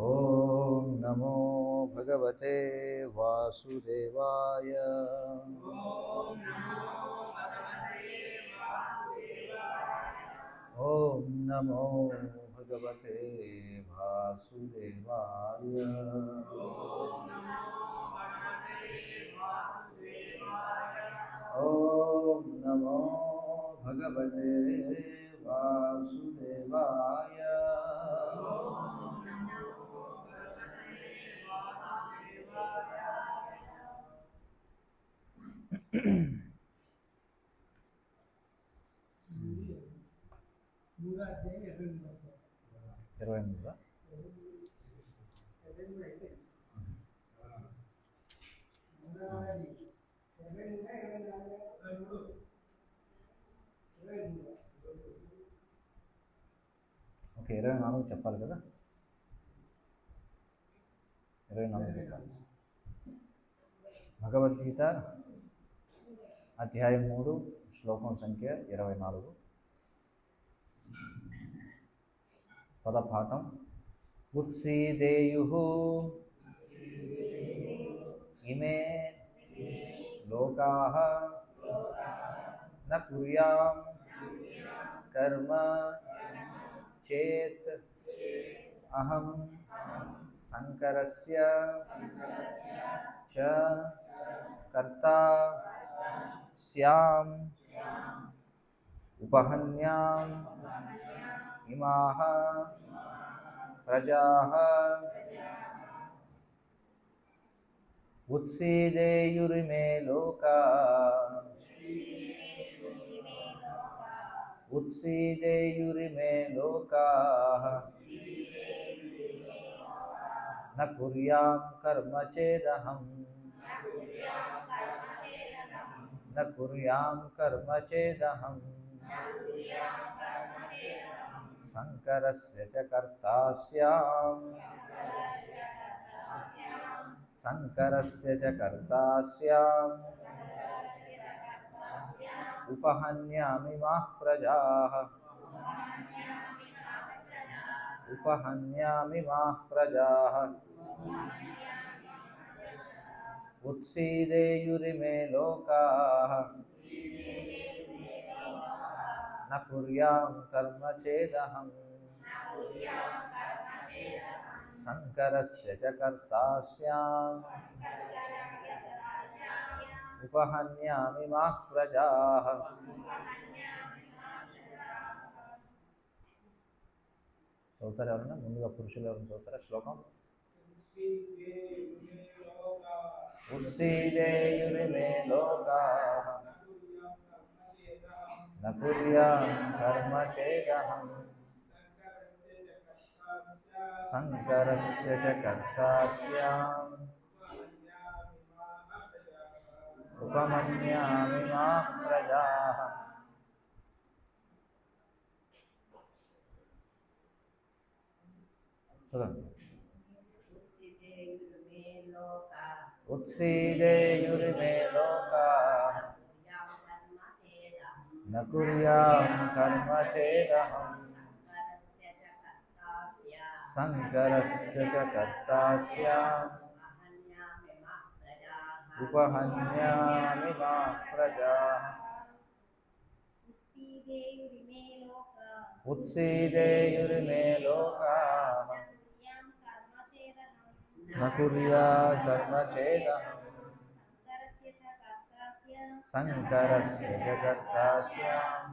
ఓం నమో భగవతే వాసుదేవాయ. ఓం నమో భగవతే వాసుదేవాయ. ఓం నమో భగవతే వాసుదేవాయ. ఇరవై మూడుగా ఓకే, 24 చెప్పాలి కదా. 24 చెప్పాలి. భగవద్గీత అధ్యాయం 3 శ్లోకం సంఖ్య 24. పదపాఠం. ఉత్సీదేయుః ఇమే లోకాః న కుర్యాం కర్మ చేత్ అహం శంకరస్య చ కర్తా స్యాం ఉపహన్యాం ఇమాః ప్రజాః ఉత్సీదేయురిమే లోకాః ఉత్సీదేయురిమే లోకాః న కుర్యాం కర్మ చేదహం న కుర్యాం కర్మ చేదహం శంకరస్య చ కర్తా స్యాం శంకరస్య చ కర్తా స్యాం ఉపహన్యామిమాః ప్రజాః ఉపహన్యామిమాః ప్రజాః ఉత్సీదేయురిమే లోకాః న కుర్యాం కర్మ చేదహం శంకరస్య చ కర్తా స్యాం ఉపహన్యామిమాః ప్రజాః. చదువుతారు ఎవరన్నా? ముందుగా పురుషులు ఎవరైనా చదువుతారా శ్లోకం? ఉత్సీదేయురిమే లోకాః న కుర్యాం కర్మ చేదహం శంకరస్య చ కర్తా స్యాం ఉపమన్యామిమాః ప్రజాః. చదవండి. ఉత్సీదేయురిమే లోకాః న కుర్యాం కర్మ చేదహం శంకరస్య చ కర్తా స్యాం ఉపహన్యామిమాః ప్రజాః. ఉత్సీదేయురిమే లోకాః న కుర్యాం కర్మ చేదహం శంకరస్య చ కర్తా స్యాం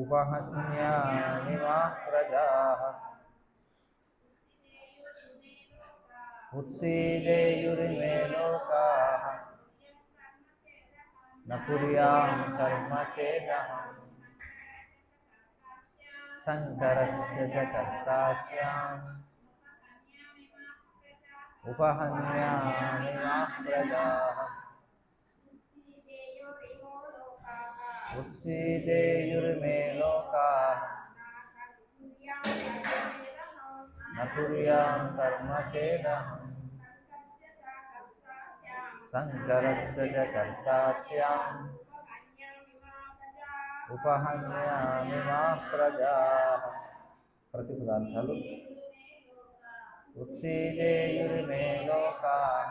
ఉపహన్యామిమాః ప్రజాః. ఉత్సీదేయురిమే లోకాః న కుర్యాం కర్మ చేదహం శంకరస్య చ కర్తా స్యాం ఉపహన్యామిమాః ప్రజాః. ఉత్సీదేయురిమే లోకాః న కుర్యాం కర్మ చేదహం శంకరస్య చ కర్తాస్యాం ఉపహన్యామి మా ప్రజాః. ప్రతిపదార్థాలు. ఉత్సీదేయురిమే లోకాః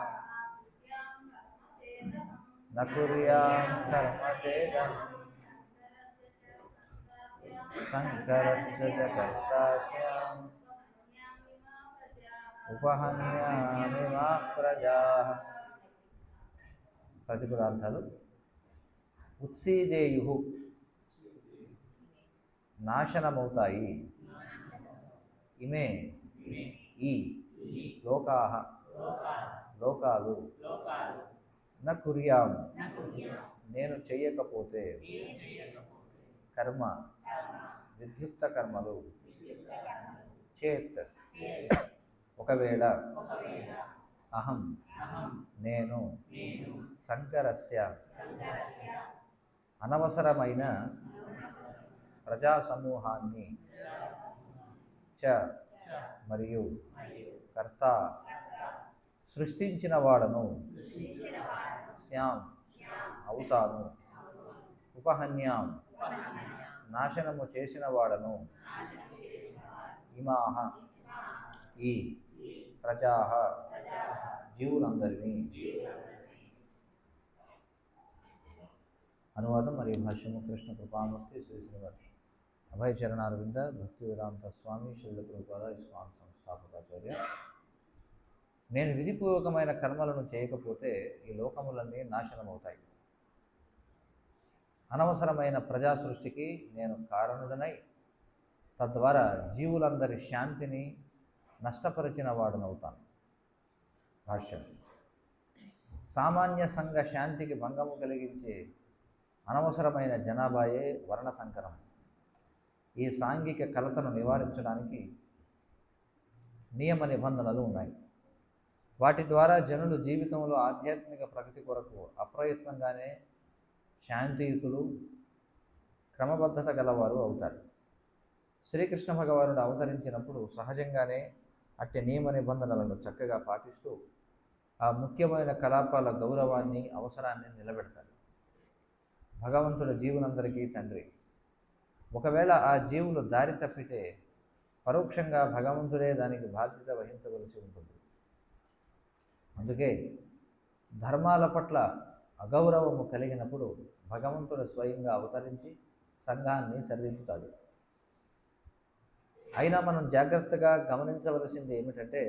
న కుర్యాం కర్మచేదం శంకరస్య చ కర్తాస్యాం ఉపహన్యామి మా ప్రజాః. ప్రతిపదార్థాలు. ఉత్సీదేయు నాశనమవుతాయి. ఇమే ఈ లోకాః లోకాలు. న కుర్యాం నేను చెయ్యకపోతే కర్మ విద్యుక్త కర్మలు చేత్ ఒకవేళ అహం నేను శంకరస్య అనవసరమైన ప్రజా సమూహాన్ని చ మరియు కర్త సృష్టించిన వాడను శ్యాం అవుతాను. ఉపహన్యాం నాశనము చేసిన వాడను. ఇమాహ ఈ ప్రజాః జీవులందరినీ. అనువాదం మరియు భాష్యము కృష్ణ కృపామూర్తి శ్రీ శ్రీమద్ అభయ చరణారవింద భక్తి వేదాంత స్వామి శ్రీల ప్రభుపాద ఇస్లాం సంస్థాపకాచార్య. నేను విధిపూర్వకమైన కర్మలను చేయకపోతే ఈ లోకములన్నీ నాశనమవుతాయి. అనవసరమైన ప్రజా సృష్టికి నేను కారణుడనై తద్వారా జీవులందరి శాంతిని నష్టపరిచిన వాడునవుతాను. భాష్యం. సామాన్య సంఘ శాంతికి భంగము కలిగించే అనవసరమైన జనాభాయే వర్ణ సంకరం. ఈ సాంఘిక కలతను నివారించడానికి నియమ నిబంధనలు ఉన్నాయి. వాటి ద్వారా జనులు జీవితంలో ఆధ్యాత్మిక ప్రగతి కొరకు అప్రయత్నంగానే శాంతియుతులు క్రమబద్ధత గలవారు అవుతారు. శ్రీకృష్ణ భగవానుడు అవతరించినప్పుడు సహజంగానే అట్టి నియమ నిబంధనలను చక్కగా పాటిస్తూ ఆ ముఖ్యమైన కలాపాల గౌరవాన్ని అవసరాన్ని నిలబెడతారు. భగవంతుడు జీవులందరికీ తండ్రి. ఒకవేళ ఆ జీవులు దారి తప్పితే పరోక్షంగా భగవంతుడే దానికి బాధ్యత వహించవలసి ఉంటుంది. అందుకే ధర్మాల పట్ల అగౌరవము కలిగినప్పుడు భగవంతుడు స్వయంగా అవతరించి సంఘాన్ని సరిదిద్దుతాడు. అయినా మనం జాగ్రత్తగా గమనించవలసింది ఏమిటంటే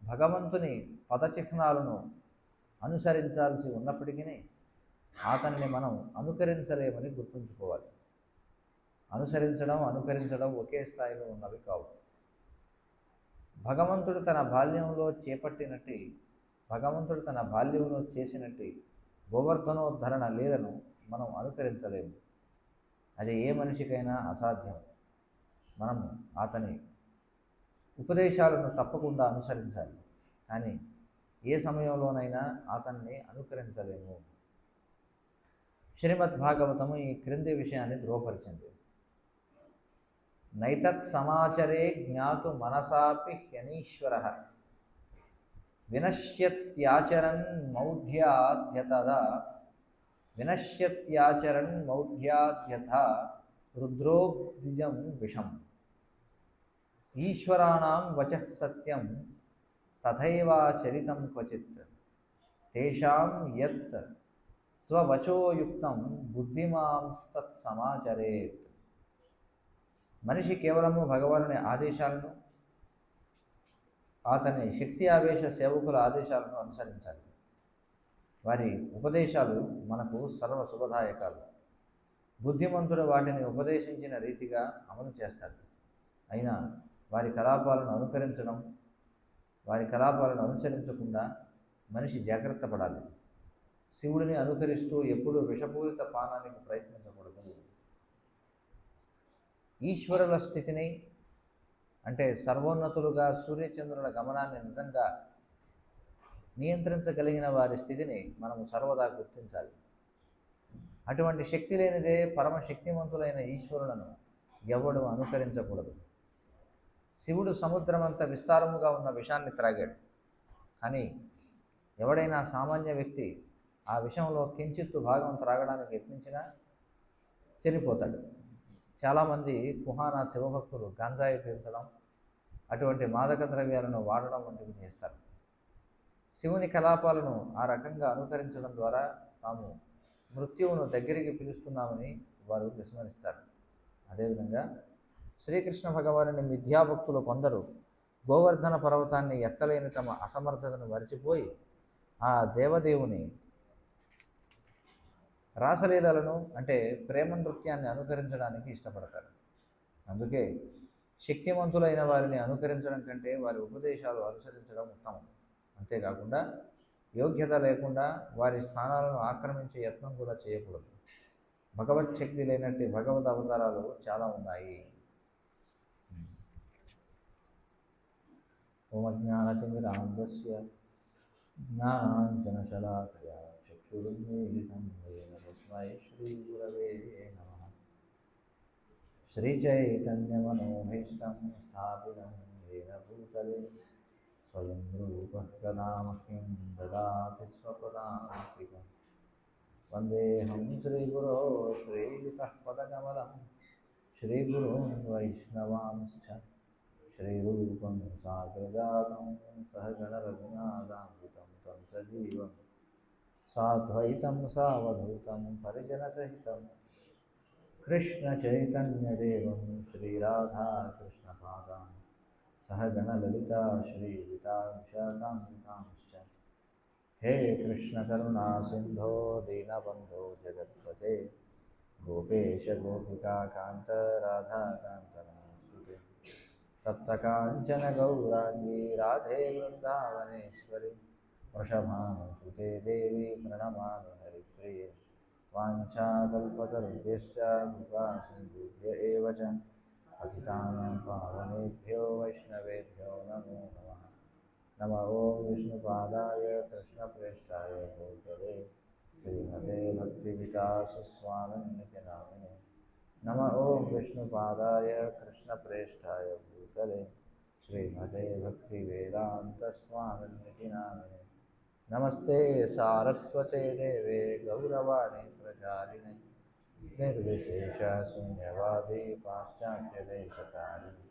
భగవంతుని పదచిహ్నాలను అనుసరించాల్సి ఉన్నప్పటికీ అతన్ని మనం అనుకరించలేమని గుర్తుంచుకోవాలి. అనుకరించడం ఒకే స్థాయిలో ఉన్నవి కావు. భగవంతుడు తన బాల్యంలో చేసినట్టు గోవర్ధనోద్ధరణ లీలను మనం అనుకరించలేము. అది ఏ మనిషికైనా అసాధ్యం. మనము అతని ఉపదేశాలను తప్పకుండా అనుసరించాలి, కానీ ఏ సమయంలోనైనా అతన్ని అనుకరించలేము. శ్రీమద్ భాగవతము ఈ క్రింది విషయాన్ని ధృవపరిచింది. నైతత్ సమాచరే జ్ఞాతు మనసాపి హ్యనీశ్వరః వినశ్యత్యాచరన్ మౌఢ్యాద్యథ రుద్రోబ్దిజం విషం. ఈశ్వరాణం వచః సత్యం తథైవాచరితం క్వచిత్ తేషాం యత్ స్వవచోయుక్తం బుద్ధిమాంస్తత్ సమాచరేత్. మనిషి కేవలము భగవానుని ఆదేశాలను, అతని శక్తి ఆవేశ సేవకుల ఆదేశాలను అనుసరించాలి. వారి ఉపదేశాలు మనకు సర్వ శుభదాయకాలు. బుద్ధిమంతుడు వాటిని ఉపదేశించిన రీతిగా అమలు చేస్తాడు. అయినా వారి కలాపాలను అనుసరించకుండా మనిషి జాగ్రత్త పడాలి. శివుడిని అనుకరిస్తూ ఎప్పుడూ విషపూరిత పానానికి ప్రయత్నించకూడదు. ఈశ్వరుల స్థితిని అంటే సర్వోన్నతులుగా సూర్యచంద్రుల గమనాన్ని నిజంగా నియంత్రించగలిగిన వారి స్థితిని మనము సర్వదా గుర్తించాలి. అటువంటి శక్తి లేనిదే పరమశక్తిమంతులైన ఈశ్వరులను ఎవడు అనుకరించకూడదు. శివుడు సముద్రమంత విస్తారముగా ఉన్న విషాన్ని త్రాగాడు, కానీ ఎవడైనా సామాన్య వ్యక్తి ఆ విషయంలో కించిత్తు భాగం త్రాగడానికి యత్నించినా చనిపోతాడు. చాలామంది కుహానా శివభక్తులు గంజాయి పీల్చడం, అటువంటి మాదక ద్రవ్యాలను వాడడం వంటివి చేస్తారు. శివుని కలాపాలను ఆ రకంగా అనుకరించడం ద్వారా తాము మృత్యువును దగ్గరికి పిలుస్తున్నామని వారు విస్మరిస్తారు. అదేవిధంగా శ్రీకృష్ణ భగవానుని మిథ్యాభక్తులు కొందరు గోవర్ధన పర్వతాన్ని ఎత్తలేని తమ అసమర్థతను మరిచిపోయి ఆ దేవదేవుని రాసలీలలను అంటే ప్రేమ నృత్యాన్ని అనుకరించడానికి ఇష్టపడతారు. అందుకే శక్తివంతులైన వారిని అనుకరించడం కంటే వారి ఉపదేశాలు అనుసరించడం ఉత్తమం. అంతేకాకుండా యోగ్యత లేకుండా వారి స్థానాలను ఆక్రమించే యత్నం కూడా చేయకూడదు. భగవత్ శక్తి లేనట్టి భగవద్ అవతారాలు చాలా ఉన్నాయి. ఓమజ్ఞానతిమిరాంధస్య జ్ఞానాంజనశలాకయా చక్షురున్మీలితం येन तस्मै श्रीगुरवे नमः। श्रीचैतन्यमनोभीष्टं स्थापितं येन भूतले स्वयं रूपः कदा मह्यं ददाति स्वपदान्तिकम्। वन्देऽहं श्रीगुरो श्रीयुतः पदकमलं श्रीगुरून् वैष्णवांश्च श्रीरूपं साग्रजातं सहगणरघुनाथान्वितं तं सजीवम् साद्वैतं सावधूतं परिजनसहितं कृष्णचैतन्यदेवं श्रीराधाकृष्णपादान् सहगणललिता श्रीविशाखान्वितांश्च। हे कृष्णकरुणा सिन्धो दीनबन्धो जगत्पते गोपेश गोपिकान्त राधाकान्त नमोऽस्तुते। तप्तकाञ्चन गौराङ्गी राधे वृन्दावनेश्वरी वृषभानुसुते देवी प्रणमामि हरिप्रिये। वाञ्छाकल्पतरुभ्यश्च कृपासिन्धुभ्य एव च पतितानां पावनेभ्यो वैष्णवेभ्यो नमो नमः। नमः ॐ विष्णुपादाय कृष्णप्रेष्ठाय भूतले श्रीमते भक्तिविकासस्वामिन्निति नामिने। नमः ॐ विष्णुपादाय कृष्णप्रेष्ठाय भूतले श्रीमते भक्तिवेदान्तस्वामिन्निति नामिने। नमस्ते सारस्वते देवे गौरवाणी प्रचारिणे निर्विशेषशून्यवादी पाश्चात्यदेशतारिणे।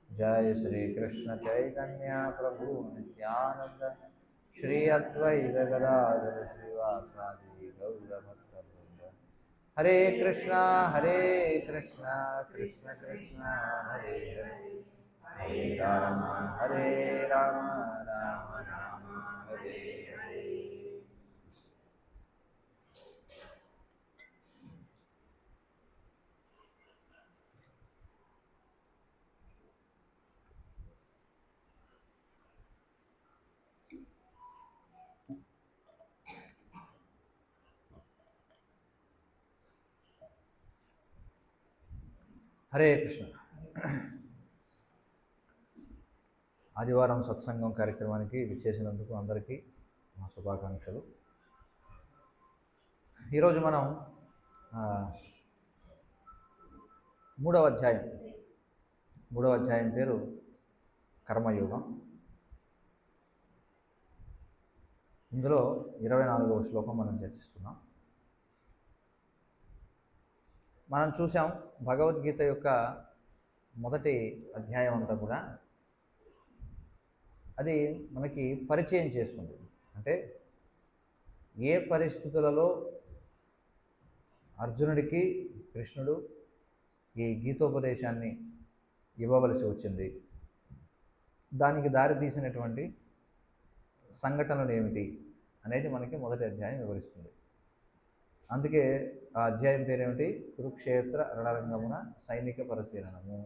जय श्री कृष्ण चैतन्य प्रभु नित्यानंद श्री अद्वैत गदाधर श्रीवासादि गौरभक्तवृंद। हरे कृष्णा कृष्ण कृष्ण हरे हरे हरे राम राम राम हरे हरे। హరే కృష్ణ. ఆదివారం సత్సంగం కార్యక్రమానికి విచ్చేసినందుకు అందరికీ మా శుభాకాంక్షలు. ఈరోజు మనం మూడవ అధ్యాయం పేరు కర్మయోగం. ఇందులో 24వ శ్లోకం మనం చర్చిస్తున్నాం. మనం చూసాం భగవద్గీత యొక్క మొదటి అధ్యాయం అంతా కూడా అది మనకి పరిచయం చేస్తుంది. అంటే ఏ పరిస్థితులలో అర్జునుడికి కృష్ణుడు ఈ గీతోపదేశాన్ని ఇవ్వవలసి వచ్చింది, దానికి దారితీసినటువంటి సంఘటనలు ఏమిటి అనేది మనకి మొదటి అధ్యాయం వివరిస్తుంది. అందుకే ఆ అధ్యాయం పేరేమిటి? కురుక్షేత్ర రణరంగమున సైనిక పరిశీలనము.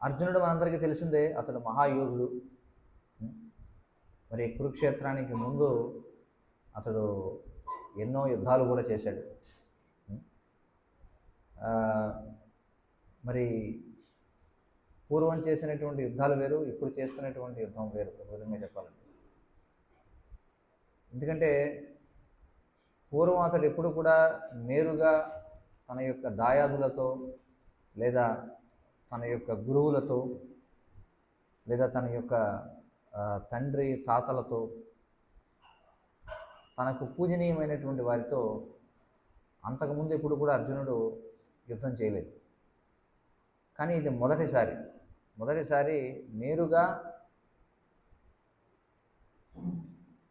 అర్జునుడు మనందరికీ తెలిసిందే, అతడు మహాయోధుడు. మరి కురుక్షేత్రానికి ముందు అతడు ఎన్నో యుద్ధాలు కూడా చేశాడు. మరి పూర్వం చేసినటువంటి యుద్ధాలు వేరు, ఇప్పుడు చేస్తున్నటువంటి యుద్ధం వేరు, ఒక విధంగా చెప్పాలంటే. ఎందుకంటే పూర్వం అతడు ఎప్పుడు కూడా నేరుగా తన యొక్క దాయాదులతో లేదా తన యొక్క గురువులతో లేదా తన యొక్క తండ్రి తాతలతో తనకు పూజనీయమైనటువంటి వారితో అంతకుముందు ఎప్పుడు కూడా అర్జునుడు యుద్ధం చేయలేదు. కానీ ఇది మొదటిసారి నేరుగా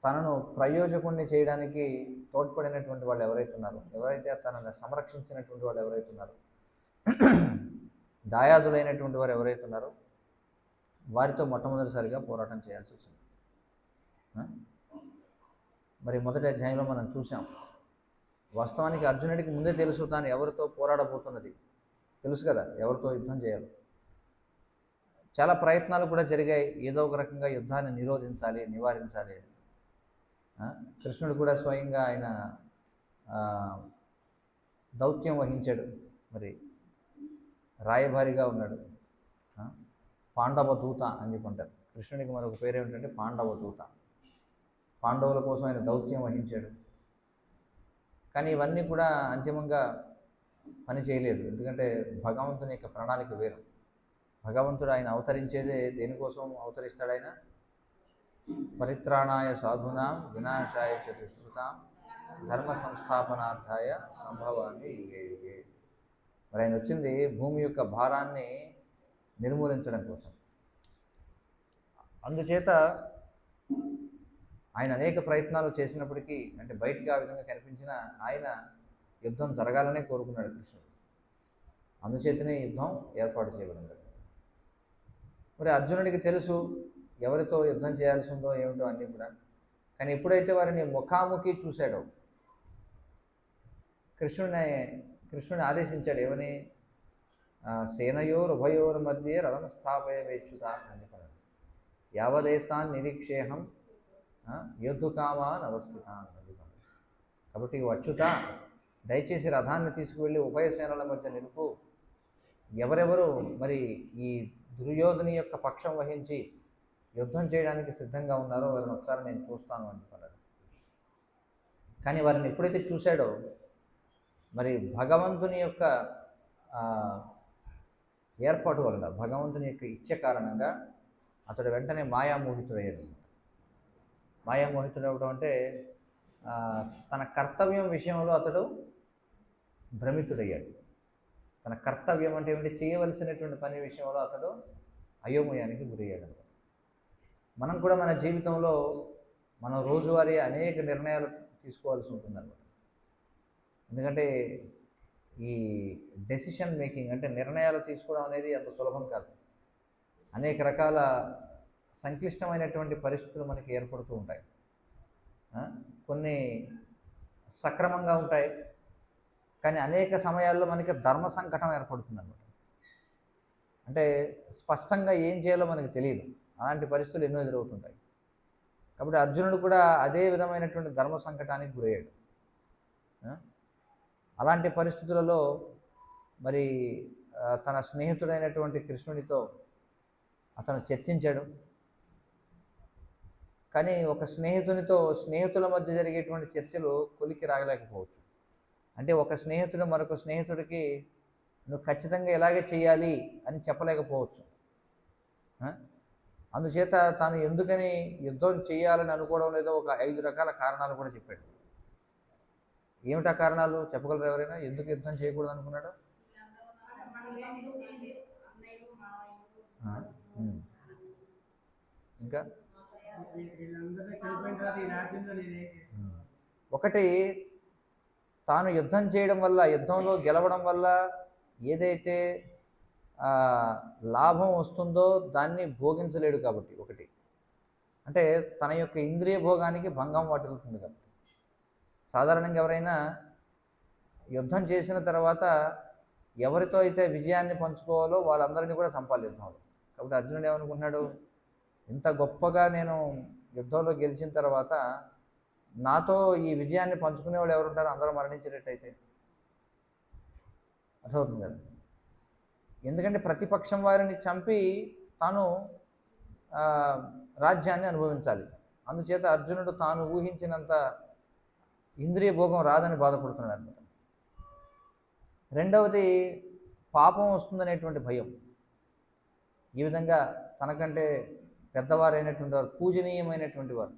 తనను ప్రయోజకుణ్ణి చేయడానికి తోడ్పడినటువంటి వాళ్ళు ఎవరైతే ఉన్నారో, ఎవరైతే తనను సంరక్షించినటువంటి వాళ్ళు ఎవరైతే ఉన్నారో, దాయాదులైనటువంటి వారు ఎవరైతే ఉన్నారో వారితో మొట్టమొదటిసారిగా పోరాటం చేయాల్సి వచ్చింది. మరి మొదటి అధ్యాయంలో మనం చూసాం, వాస్తవానికి అర్జునుడికి ముందే తెలుసు తాను ఎవరితో పోరాడబోతున్నది, తెలుసు కదా ఎవరితో యుద్ధం చేయాలి. చాలా ప్రయత్నాలు కూడా జరిగాయి, ఏదో ఒక రకంగా యుద్ధాన్ని నివారించాలి. కృష్ణుడు కూడా స్వయంగా ఆయన దౌత్యం వహించాడు, మరి రాయభారిగా ఉన్నాడు. పాండవ దూత అని చెప్పుకుంటారు. కృష్ణుడికి మరొక పేరు ఏమిటంటే పాండవ దూత. పాండవుల కోసం ఆయన దౌత్యం వహించాడు. కానీ ఇవన్నీ కూడా అంతిమంగా పని చేయలేదు. ఎందుకంటే భగవంతుని యొక్క ప్రణాళిక వేరు. భగవంతుడు ఆయన అవతరించేదే దేనికోసం అవతరిస్తాడు? ఆయన పరిత్రాణాయ సాధూనాం వినాశాయ చ దుష్కృతాం ధర్మ సంస్థాపనార్థాయ సంభవాన్ని యుగే. మరి ఆయన వచ్చింది భూమి యొక్క భారాన్ని నిర్మూలించడం కోసం. అందుచేత ఆయన అనేక ప్రయత్నాలు చేసినప్పటికీ, అంటే బయటికి ఆ విధంగా కనిపించిన ఆయన యుద్ధం జరగాలనే కోరుకున్నాడు కృష్ణుడు. అందుచేతనే యుద్ధం ఏర్పాటు చేయబడింది. మరి అర్జునుడికి తెలుసు ఎవరితో యుద్ధం చేయాల్సి ఉందో ఏమిటో అన్నీ కూడా. కానీ ఎప్పుడైతే వారిని ముఖాముఖి చూశాడో కృష్ణుని ఆదేశించాడు. ఏమని? సేనయోరుభయోర్ మధ్య రథం స్థాపయవేచ్యుత అని చెప్పాడు. యావదేతాన్ నిరీక్షేహం యుద్ధకామాన్ అవస్థితాన్ అని చెప్పాడు. కాబట్టి అచ్యుత, దయచేసి రథాన్ని తీసుకువెళ్ళి ఉభయ సేనల మధ్య నిలుపు. ఎవరెవరు మరి ఈ దుర్యోధని యొక్క పక్షం వహించి యుద్ధం చేయడానికి సిద్ధంగా ఉన్నారో వారిని ఒకసారి నేను చూస్తాను అని చెప్పాడు. కానీ వారిని ఎప్పుడైతే చూశాడో మరి భగవంతుని యొక్క ఏర్పాటు వలన, భగవంతుని యొక్క ఇచ్చ కారణంగా అతడు వెంటనే మాయామోహితుడయ్యాడు. మాయామోహితుడవడం అంటే తన కర్తవ్యం విషయంలో అతడు భ్రమితుడయ్యాడు. తన కర్తవ్యం అంటే ఏమిటి? చేయవలసినటువంటి పని విషయంలో అతడు అయోమయానికి గురయ్యాడు. మనం కూడా మన జీవితంలో మనం రోజువారీ అనేక నిర్ణయాలు తీసుకోవాల్సి ఉంటుందన్నమాట. ఎందుకంటే ఈ డెసిషన్ మేకింగ్ అంటే నిర్ణయాలు తీసుకోవడం అనేది అంత సులభం కాదు. అనేక రకాల సంక్లిష్టమైనటువంటి పరిస్థితులు మనకి ఏర్పడుతూ ఉంటాయి. కొన్ని సక్రమంగా ఉంటాయి, కానీ అనేక సమయాల్లో మనకి ధర్మ సంకటం ఏర్పడుతుందన్నమాట. అంటే స్పష్టంగా ఏం చేయాలో మనకు తెలియదు. అలాంటి పరిస్థితులు ఎన్నో ఎదురవుతుంటాయి. కాబట్టి అర్జునుడు కూడా అదే విధమైనటువంటి ధర్మ సంకటానికి గురయ్యాడు. అలాంటి పరిస్థితులలో మరి తన స్నేహితుడైనటువంటి కృష్ణుడితో అతను చర్చించాడు. కానీ ఒక స్నేహితుల మధ్య జరిగేటువంటి చర్చలు కొలికి రాగలేకపోవచ్చు. అంటే ఒక స్నేహితుడు మరొక స్నేహితుడికి నువ్వు ఖచ్చితంగా ఇలాగే చేయాలి అని చెప్పలేకపోవచ్చు. అందుచేత తాను ఎందుకని యుద్ధం చేయాలని అనుకోవడం లేదో ఒక 5 రకాల కారణాలు కూడా చెప్పాడు. ఏమిటా కారణాలు చెప్పగలరు ఎవరైనా? ఎందుకు యుద్ధం చేయకూడదు అనుకున్నాడు? ఇంకా ఒకటి, తాను యుద్ధం చేయడం వల్ల, యుద్ధంలో గెలవడం వల్ల ఏదైతే లాభం వస్తుందో దాన్ని భోగించలేడు కాబట్టి. ఒకటి అంటే తన యొక్క ఇంద్రియ భోగానికి భంగం వాటిల్లుతుంది కాబట్టి. సాధారణంగా ఎవరైనా యుద్ధం చేసిన తర్వాత ఎవరితో అయితే విజయాన్ని పంచుకోవాలో వాళ్ళందరినీ కూడా చంపాలి యుద్ధంలో. కాబట్టి అర్జునుడు ఏమనుకుంటున్నాడు? ఇంత గొప్పగా నేను యుద్ధంలో గెలిచిన తర్వాత నాతో ఈ విజయాన్ని పంచుకునే వాళ్ళు ఎవరుంటారో అందరూ మరణించేటట్టయితే అర్థమవుతుంది కదా. ఎందుకంటే ప్రతిపక్షం వారిని చంపి తాను రాజ్యాన్ని అనుభవించాలి. అందుచేత అర్జునుడు తాను ఊహించినంత ఇంద్రియ భోగం రాదని బాధపడుతున్నాడు అనమాట. రెండవది, పాపం వస్తుందనేటువంటి భయం. ఈ విధంగా తనకంటే పెద్దవారైనటువంటి వారు, పూజనీయమైనటువంటి వారు,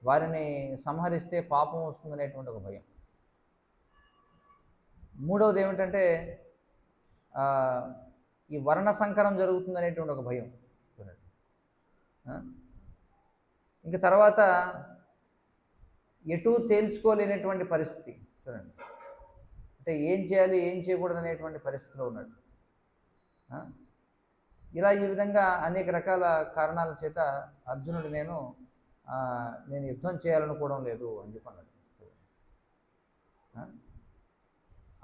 వారిని సంహరిస్తే పాపం వస్తుందనేటువంటి ఒక భయం. మూడవది ఏమిటంటే ఈ వర్ణ సంకరం జరుగుతుందనేటువంటి ఒక భయం. ఇంక తర్వాత ఎటూ తేల్చుకోలేనటువంటి పరిస్థితి చూడండి. అంటే ఏం చేయాలి ఏం చేయకూడదు అనేటువంటి పరిస్థితిలో ఉన్నాడు. ఇలా ఈ విధంగా అనేక రకాల కారణాల చేత అర్జునుడు నేను యుద్ధం చేయాలనుకోవడం లేదు అని చెప్పన్నాడు.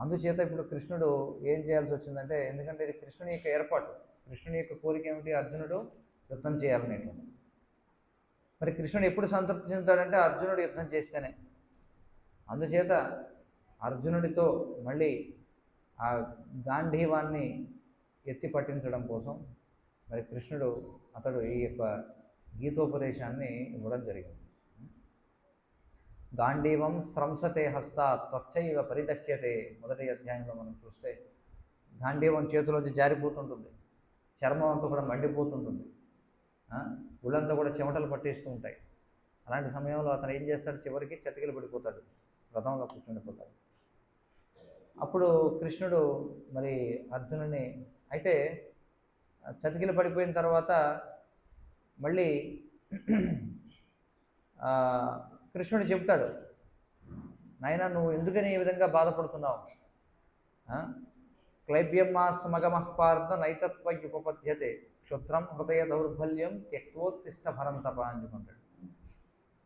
అందుచేత ఇప్పుడు కృష్ణుడు ఏం చేయాల్సి వచ్చిందంటే, ఎందుకంటే ఇది కృష్ణుని యొక్క ఏర్పాటు, కృష్ణుని యొక్క కోరిక ఏమిటి, అర్జునుడు యుద్ధం చేయాలనేటువంటి. మరి కృష్ణుడు ఎప్పుడు సంతృప్తి చెందుతాడంటే అర్జునుడు యుద్ధం చేస్తేనే. అందుచేత అర్జునుడితో మళ్ళీ ఆ గాంధీవాన్ని ఎత్తి పట్టించడం కోసం మరి కృష్ణుడు అతడు ఈ యొక్క గీతోపదేశాన్ని ఇవ్వడం జరిగింది. గాంధీవం స్రంసతే హస్త త్వచ్చైవ పరిదక్ష్యతే, మొదటి అధ్యాయంలో మనం చూస్తే గాంధీవం చేతిలోంచి జారిపోతుంటుంది, చర్మం అంతా కూడా మండిపోతుంటుంది, ఒళ్ళంతా కూడా చెమటలు పట్టేస్తూ ఉంటాయి. అలాంటి సమయంలో అతను ఏం చేస్తాడు, చివరికి చతికిలు పడిపోతాడు, రథంలో కూర్చుండిపోతాడు. అప్పుడు కృష్ణుడు మరి అర్జునుని అయితే చతికిలు పడిపోయిన తర్వాత మళ్ళీ కృష్ణుడు చెప్తాడు, నాయనా నువ్వు ఎందుకని ఈ విధంగా బాధపడుతున్నావు, క్లైబ్యమాస్మగమః పార్థ నైతత్వయుపపద్యతే క్షుద్రం హృదయ దౌర్బల్యం త్యక్తోత్తిష్ట భరంతప అని చెప్పుకుంటాడు.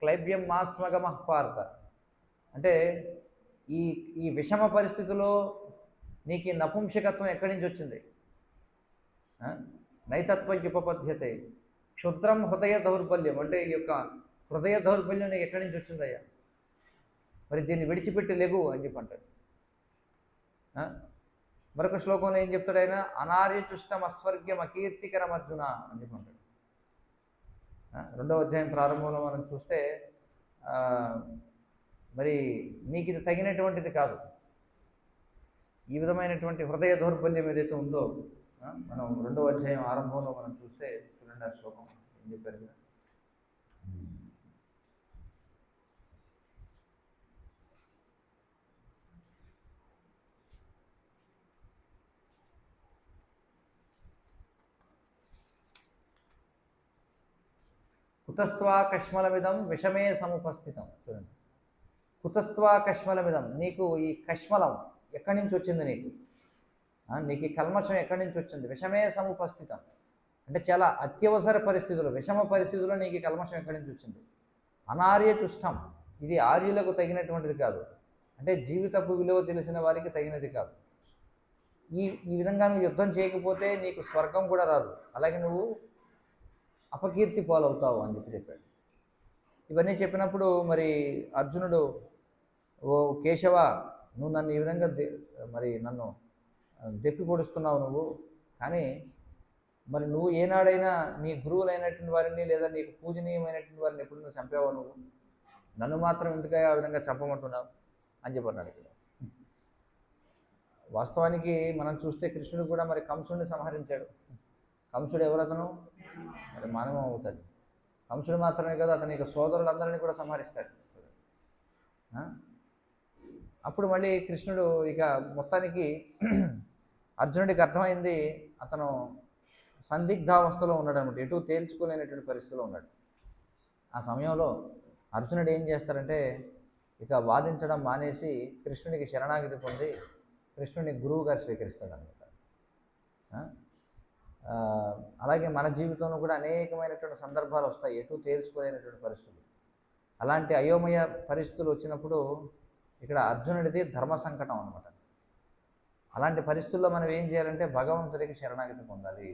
క్లైబ్యం మాస్మగమః పార్థ అంటే ఈ విషమ పరిస్థితిలో నీకు ఈ నపుంసకత్వం ఎక్కడి నుంచి వచ్చింది, నైతత్వయుపపద్యతే క్షుద్రం హృదయ దౌర్బల్యం అంటే ఈ యొక్క హృదయ దౌర్బల్యం నీకు ఎక్కడి నుంచి వచ్చిందయ్యా, మరి దీన్ని విడిచిపెట్టి లెగు అని చెప్పి అంటాడు. మరొక శ్లోకంలో ఏం చెప్తాడు ఆయన, అనార్యచుష్టం అస్వర్గ్యం అకీర్తికరం అర్జున అని చెప్పి అంటాడు. రెండవ అధ్యాయం ప్రారంభంలో మనం చూస్తే మరి నీకు ఇది తగినటువంటిది కాదు, ఈ విధమైనటువంటి హృదయ దౌర్బల్యం ఏదైతే ఉందో మనం రెండవ అధ్యాయం ఆరంభంలో మనం చూస్తే చూడండి ఆ శ్లోకం ఏం చెప్పారు కదా, కుతస్త్వా కష్మలమిదం విషమే సముపస్థితం. చూడండి, కుతస్త్వా కష్మలమిదం, నీకు ఈ కష్మలం ఎక్కడి నుంచి వచ్చింది, నీకు ఈ కల్మషం ఎక్కడి నుంచి వచ్చింది, విషమే సముపస్థితం అంటే చాలా అత్యవసర పరిస్థితులు, విషమ పరిస్థితుల్లో నీకు ఈ కల్మషం ఎక్కడి నుంచి వచ్చింది. అనార్యతుష్టం, ఇది ఆర్యులకు తగినటువంటిది కాదు, అంటే జీవితపు విలువ తెలిసిన వారికి తగినది కాదు. ఈ విధంగా నువ్వు యుద్ధం చేయకపోతే నీకు స్వర్గం కూడా రాదు, అలాగే నువ్వు అపకీర్తి పాలవుతావు అని చెప్పాడు. ఇవన్నీ చెప్పినప్పుడు మరి అర్జునుడు, ఓ కేశవ, నువ్వు నన్ను ఈ విధంగా మరి నన్ను దెప్పి పొడుస్తున్నావు నువ్వు, కానీ మరి నువ్వు ఏనాడైనా నీ గురువులైనటువంటి వారిని లేదా నీకు పూజనీయమైనటువంటి వారిని ఎప్పుడు నువ్వు చంపావా, నువ్వు నన్ను మాత్రం ఎందుకయ్యా ఆ విధంగా చంపమంటున్నావు అని చెప్పన్నాడు. ఇక్కడ వాస్తవానికి మనం చూస్తే కృష్ణుడు కూడా మరి కంసుడిని సంహరించాడు. కంసుడు ఎవరతను, మరి మానవం అవుతాడు. కంసుడు మాత్రమే కదా, అతని యొక్క సోదరులందరినీ కూడా సంహరిస్తాడు. అప్పుడు మళ్ళీ కృష్ణుడు ఇక మొత్తానికి అర్జునుడికి అర్థమైంది, అతను సందిగ్ధావస్థలో ఉన్నాడు అనమాట, ఎటు తేల్చుకోలేనటువంటి పరిస్థితిలో ఉన్నాడు. ఆ సమయంలో అర్జునుడు ఏం చేస్తారంటే ఇక వాదించడం మానేసి కృష్ణుడికి శరణాగతి పొంది కృష్ణుడిని గురువుగా స్వీకరిస్తాడు అనమాట. అలాగే మన జీవితంలో కూడా అనేకమైనటువంటి సందర్భాలు వస్తాయి, ఎటు తేల్చుకోలేనటువంటి పరిస్థితులు. అలాంటి అయోమయ పరిస్థితులు వచ్చినప్పుడు ఇక్కడ అర్జునుడిది ధర్మ సంకటం అనమాట. అలాంటి పరిస్థితుల్లో మనం ఏం చేయాలంటే భగవంతుడికి శరణాగతి పొందాలి.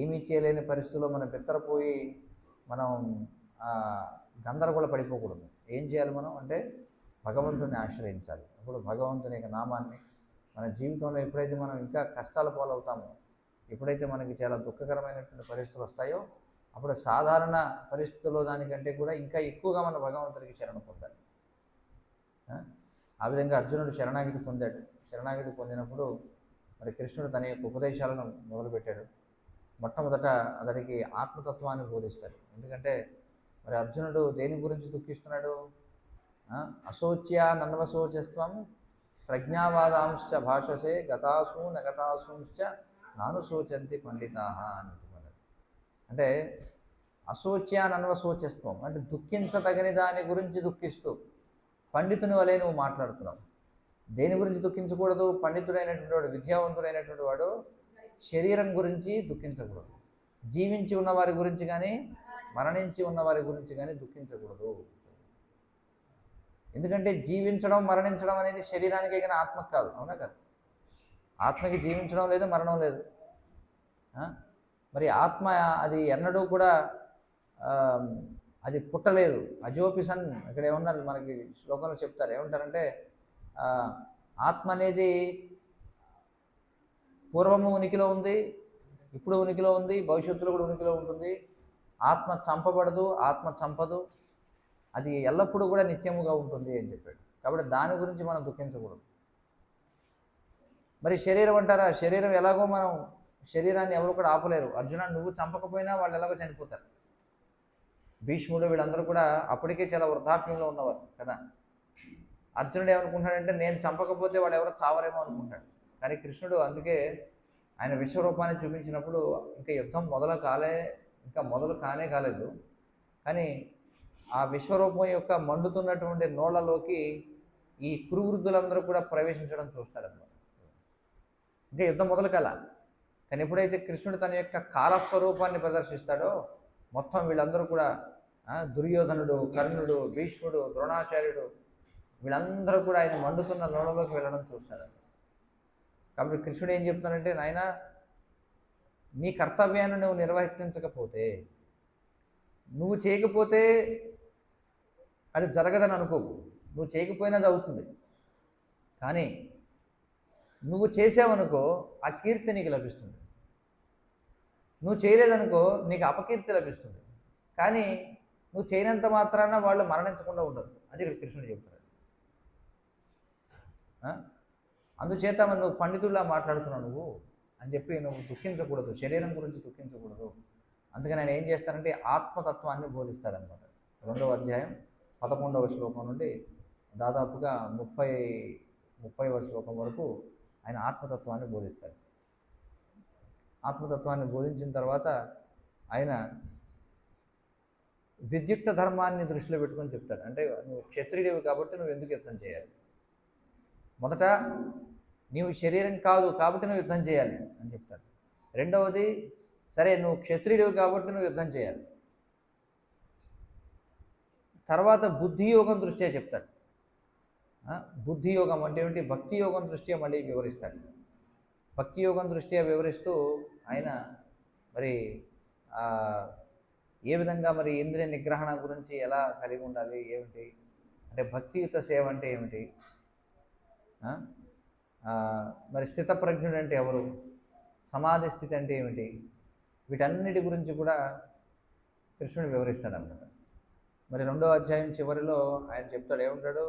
ఏమీ చేయలేని పరిస్థితుల్లో మనం బిత్తరపోయి మనం గందరగోళ పడిపోకూడదు. ఏం చేయాలి మనం అంటే భగవంతుడిని ఆశ్రయించాలి. అప్పుడు భగవంతుని యొక్క నామాన్ని మన జీవితంలో ఎప్పుడైతే మనం ఇంకా కష్టాల పాలవుతామో, ఎప్పుడైతే మనకి చాలా దుఃఖకరమైనటువంటి పరిస్థితులు వస్తాయో, అప్పుడు సాధారణ పరిస్థితుల్లో దానికంటే కూడా ఇంకా ఎక్కువగా మన భగవంతుడికి శరణ పొందాలి. ఆ విధంగా అర్జునుడు శరణాగతి పొందాడు. శరణాగతి పొందినప్పుడు మరి కృష్ణుడు తన యొక్క ఉపదేశాలను మొదలుపెట్టాడు. మొట్టమొదట అతనికి ఆత్మతత్వాన్ని బోధిస్తాడు. ఎందుకంటే మరి అర్జునుడు దేని గురించి దుఃఖిస్తున్నాడు? అశోచ్య నన్వశోచస్వం ప్రజ్ఞావాదాంశ్చ భాషసే గతాసు నగతాసుంశ్చ నాను శోచంతి పండితా అని చెప్పాడు. అంటే అశోచ్యానన్వశోచస్వం అంటే దుఃఖించతగని దాని గురించి దుఃఖిస్తూ పండితుని వలె నువ్వు మాట్లాడుతున్నావు. దేని గురించి దుఃఖించకూడదు? పండితుడైనటువంటి వాడు, విద్యావంతుడైనటువంటి వాడు శరీరం గురించి దుఃఖించకూడదు. జీవించి ఉన్నవారి గురించి కానీ మరణించి ఉన్నవారి గురించి కానీ దుఃఖించకూడదు. ఎందుకంటే జీవించడం మరణించడం అనేది శరీరానికే కానీ ఆత్మకు కాదు. అవునా కదా? ఆత్మకి జీవించడం లేదు, మరణం లేదు. మరి ఆత్మ అది ఎన్నడూ కూడా అది పుట్టలేదు. అజోపిసన్ ఇక్కడ ఏమన్నారు మనకి శ్లోకంలో చెప్తారు. ఏమంటారంటే ఆత్మ అనేది పూర్వము ఉనికిలో ఉంది, ఇప్పుడు ఉనికిలో ఉంది, భవిష్యత్తులో కూడా ఉనికిలో ఉంటుంది. ఆత్మ చంపబడదు, ఆత్మ చంపదు, అది ఎల్లప్పుడూ కూడా నిత్యముగా ఉంటుంది అని చెప్పాడు. కాబట్టి దాని గురించి మనం దుఃఖించకూడదు. మరి శరీరం అంటారా? శరీరం ఎలాగో మనం శరీరాన్ని ఎవరు కూడా ఆపలేరు. అర్జున నువ్వు చంపకపోయినా వాళ్ళు ఎలాగో చనిపోతారు. భీష్ముడు వీళ్ళందరూ కూడా అప్పటికే చాలా వృద్ధాప్యంలో ఉన్నవారు కదా. అర్జునుడు ఏమనుకుంటాడంటే నేను చంపకపోతే వాడు ఎవరో చావరేమో అనుకుంటాడు. కానీ కృష్ణుడు అందుకే ఆయన విశ్వరూపాన్ని చూపించినప్పుడు ఇంకా యుద్ధం మొదలు కానే కాలేదు. కానీ ఆ విశ్వరూపం యొక్క మండుతున్నటువంటి నోళ్లలోకి ఈ కురువృద్ధులందరూ కూడా ప్రవేశించడం చూస్తాడన్నమాట. ఇంకా యుద్ధం మొదలు కాల. కానీ ఎప్పుడైతే కృష్ణుడు తన యొక్క కాలస్వరూపాన్ని ప్రదర్శిస్తాడో మొత్తం వీళ్ళందరూ కూడా దుర్యోధనుడు, కర్ణుడు, భీష్ముడు, ద్రోణాచార్యుడు వీళ్ళందరూ కూడా ఆయన మండుతున్న నోళ్ళలోకి వెళ్ళడం చూస్తాడు. కాబట్టి కృష్ణుడు ఏం చెప్తున్నాడంటే, నాయన నీ కర్తవ్యాన్ని నువ్వు నిర్వర్తించకపోతే, నువ్వు చేయకపోతే అది జరగదని అనుకోకు. నువ్వు చేయకపోయినా అది అవుతుంది. కానీ నువ్వు చేసావనుకో ఆ కీర్తి నీకు లభిస్తుంది. నువ్వు చేయలేదనుకో నీకు అపకీర్తి లభిస్తుంది. కానీ నువ్వు చేయనంత మాత్రాన వాళ్ళు మరణించకుండా ఉండదు. అది ఇక్కడ కృష్ణుడు చెప్తాడు. అందుచేత నువ్వు పండితుల్లా మాట్లాడుతున్నావు నువ్వు అని చెప్పి నువ్వు దుఃఖించకూడదు, శరీరం గురించి దుఃఖించకూడదు. అందుకని ఆయన ఏం చేస్తారంటే ఆత్మతత్వాన్ని బోధిస్తాడనమాట. 2వ అధ్యాయం 11వ శ్లోకం నుండి దాదాపుగా 30వ శ్లోకం వరకు ఆయన ఆత్మతత్వాన్ని బోధిస్తాడు. ఆత్మతత్వాన్ని బోధించిన తర్వాత ఆయన విద్యుక్త ధర్మాన్ని దృష్టిలో పెట్టుకొని చెప్తాడు. అంటే నువ్వు క్షత్రియుడివి కాబట్టి నువ్వు ఎందుకు యుద్ధం చేయాలి? మొదట నీవు శరీరం కాదు కాబట్టి నువ్వు యుద్ధం చేయాలి అని చెప్తాడు. రెండవది, సరే నువ్వు క్షత్రియుడివి కాబట్టి నువ్వు యుద్ధం చేయాలి. తర్వాత బుద్ధియోగం దృష్ట్యా చెప్తాడు. బుద్ధియోగం అంటే ఏమిటి? భక్తి యోగం దృష్ట్యా మళ్ళీ వివరిస్తాడు. భక్తి యోగం దృష్ట్యా వివరిస్తూ ఆయన మరి ఏ విధంగా మరి ఇంద్రియ నిగ్రహణ గురించి ఎలా కలిగి ఉండాలి, ఏమిటి అంటే భక్తియుత సేవ అంటే ఏమిటి, మరి స్థితప్రజ్ఞుడు అంటే ఎవరు, సమాధి స్థితి అంటే ఏమిటి, వీటన్నిటి గురించి కూడా కృష్ణుడు వివరిస్తాడన్నమాట. మరి 2వ అధ్యాయం చివరిలో ఆయన చెప్తాడు. ఏమంటాడు?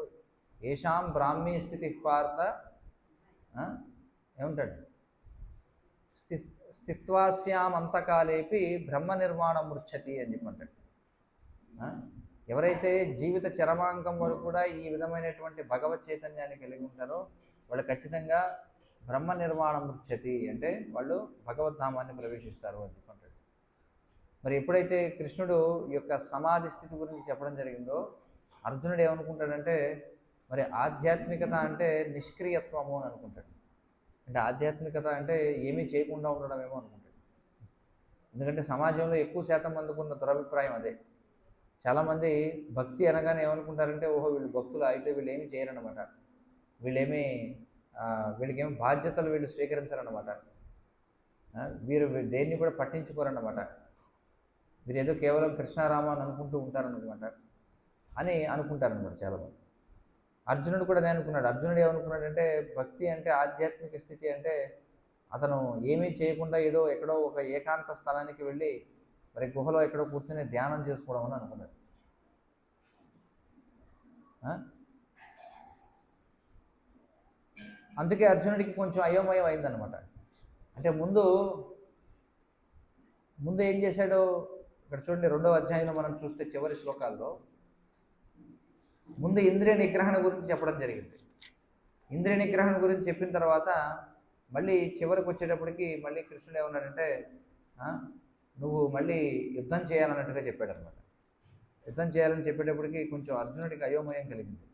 ఏషాం బ్రాహ్మీ స్థితి పార్థ ఏమంటాడు? స్థిత్వాస్యామంతకాలేపి బ్రహ్మ నిర్మాణం మృచ్చతి అని చెప్పంటాడు. ఎవరైతే జీవిత చరమాంకం వరకు కూడా ఈ విధమైనటువంటి భగవత్ చైతన్యాన్ని కలిగి ఉంటారో వాళ్ళు ఖచ్చితంగా బ్రహ్మ నిర్మాణం మృచ్చతి అంటే వాళ్ళు భగవద్ధామాన్ని ప్రవేశిస్తారు అని చెప్పంటాడు. మరి ఎప్పుడైతే కృష్ణుడు ఈ యొక్క సమాధి స్థితి గురించి చెప్పడం జరిగిందో అర్జునుడు ఏమనుకుంటాడంటే, మరి ఆధ్యాత్మికత అంటే నిష్క్రియత్వము అని అనుకుంటాడు. అంటే ఆధ్యాత్మికత అంటే ఏమీ చేయకుండా ఉండడం ఏమో అనుకుంటాడు. ఎందుకంటే సమాజంలో ఎక్కువ శాతం మందికి ఉన్న దురభిప్రాయం అదే. చాలామంది భక్తి అనగానే ఏమనుకుంటారంటే, ఓహో వీళ్ళు భక్తులు అయితే వీళ్ళు ఏమీ చేయరన్నమాట, వీళ్ళకేమో బాధ్యతలు వీళ్ళు స్వీకరించారన్నమాట, వీరు దేన్ని కూడా పట్టించుకోరన్నమాట, వీరు ఏదో కేవలం కృష్ణారామ అని అనుకుంటూ ఉంటారన్నమాట అని అనుకుంటారన్నమాట చాలామంది. అర్జునుడు కూడా అదే అనుకున్నాడు. అర్జునుడు ఏమనుకున్నాడంటే, భక్తి అంటే ఆధ్యాత్మిక స్థితి అంటే అతను ఏమీ చేయకుండా ఏదో ఎక్కడో ఒక ఏకాంత స్థలానికి వెళ్ళి మరి గుహలో ఎక్కడో కూర్చొని ధ్యానం చేసుకోవడం అని అనుకున్నాడు. అందుకే అర్జునుడికి కొంచెం అయోమయం అయిందనమాట. అంటే ముందు ముందు ఏం చేశాడు ఇక్కడ చూడండి, 2వ అధ్యాయంలో మనం చూస్తే చివరి శ్లోకాల్లో ముందు ఇంద్రియ నిగ్రహణ గురించి చెప్పడం జరిగింది. ఇంద్రియ నిగ్రహణ గురించి చెప్పిన తర్వాత మళ్ళీ చివరికి వచ్చేటప్పటికి మళ్ళీ కృష్ణుడు ఏమన్నాడంటే నువ్వు మళ్ళీ యుద్ధం చేయాలన్నట్టుగా చెప్పాడు అనమాట. యుద్ధం చేయాలని చెప్పేటప్పటికి కొంచెం అర్జునుడికి అయోమయం కలిగింది.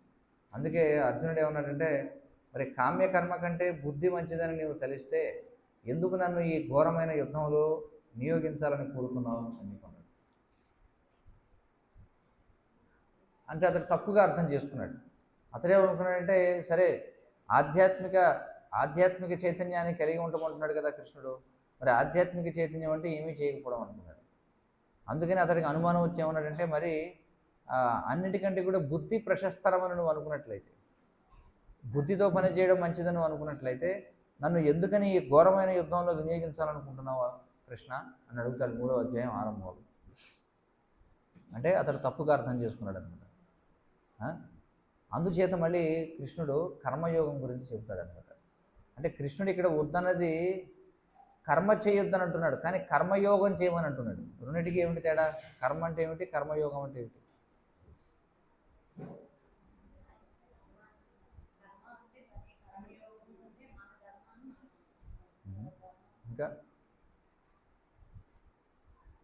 అందుకే అర్జునుడు ఏమన్నాడంటే, మరి కామ్యకర్మ కంటే బుద్ధి మంచిదని నీవు తెలిస్తే ఎందుకు నన్ను ఈ ఘోరమైన యుద్ధంలో నియోగించాలని కోరుకున్నావు అని చెప్పన్నాడు. అంటే అతడు తప్పుగా అర్థం చేసుకున్నాడు. అతడేమనుకున్నాడంటే, సరే ఆధ్యాత్మిక చైతన్యాన్ని కలిగి ఉంటామంటున్నాడు కదా కృష్ణుడు, మరి ఆధ్యాత్మిక చైతన్యం అంటే ఏమీ చేయకపోవడం అనుకున్నాడు. అందుకని అతడికి అనుమానం వచ్చేమన్నాడంటే, మరి అన్నిటికంటే కూడా బుద్ధి ప్రశస్తరమని నువ్వు అనుకున్నట్లయితే, బుద్ధితో పనిచేయడం మంచిదని నువ్వు అనుకున్నట్లయితే నన్ను ఎందుకని ఈ ఘోరమైన యుద్ధంలో వినియోగించాలనుకుంటున్నావా కృష్ణ అని అడుగుతాడు 3వ అధ్యాయం ఆరంభంలో. అంటే అతడు తప్పుగా అర్థం చేసుకున్నాడు అనమాట. అందుచేత మళ్ళీ కృష్ణుడు కర్మయోగం గురించి చెబుతాడనమాట. అంటే కృష్ణుడు ఇక్కడ వద్దన్నది కర్మ చేయొద్దని అంటున్నాడు, కానీ కర్మయోగం చేయమని అంటున్నాడు. రెండింటికి ఏమిటి తేడా? కర్మ అంటే ఏమిటి, కర్మయోగం అంటే ఏమిటి? ఇంకా